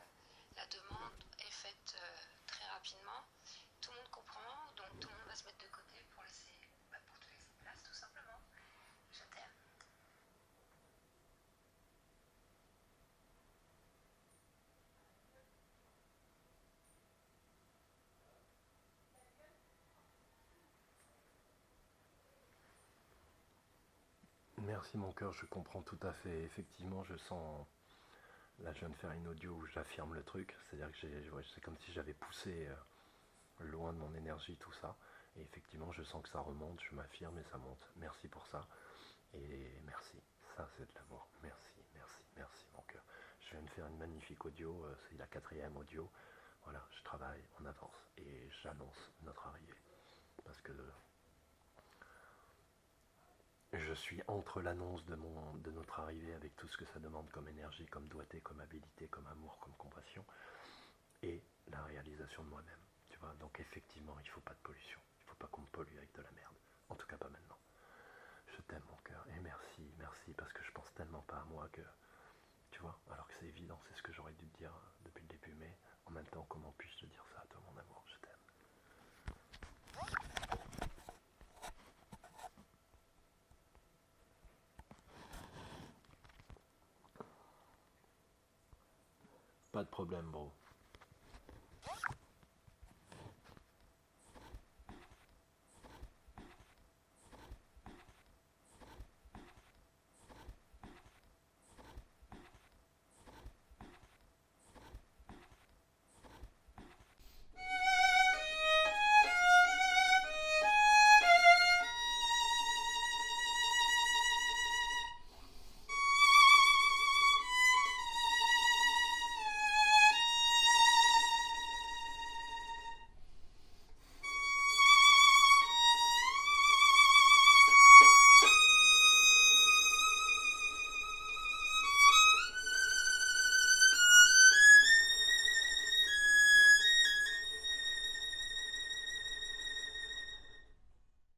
la demande est faite très rapidement. Tout le monde comprend, donc tout le monde va se mettre de côté pour pour te laisser place, tout simplement. Je t'aime. Merci mon cœur, je comprends tout à fait. Effectivement, je sens. Là, je viens de faire une audio où j'affirme le truc. C'est-à-dire que c'est comme si j'avais poussé loin de mon énergie tout ça. Et effectivement, je sens que ça remonte, je m'affirme et ça monte. Merci pour ça. Et merci. Ça, c'est de l'amour. Merci, merci, merci mon cœur. je viens de faire une magnifique audio, c'est la 4e audio. Voilà, je travaille, on avance et j'annonce notre arrivée. Parce que je suis entre l'annonce de notre arrivée avec tout ce que ça demande comme énergie, comme doigté, comme habilité, comme amour, comme compassion, et la réalisation de moi-même. Tu vois, donc effectivement, il ne faut pas de pollution. Il ne faut pas qu'on me pollue avec de la merde. En tout cas, pas maintenant. Je t'aime mon cœur et merci, merci, parce que je pense tellement pas à moi que, tu vois, alors que c'est évident, c'est ce que j'aurais dû te dire depuis le début, mais en même temps, comment puis-je te dire ça à toi, mon amour, je t'aime. Pas de problème, bro.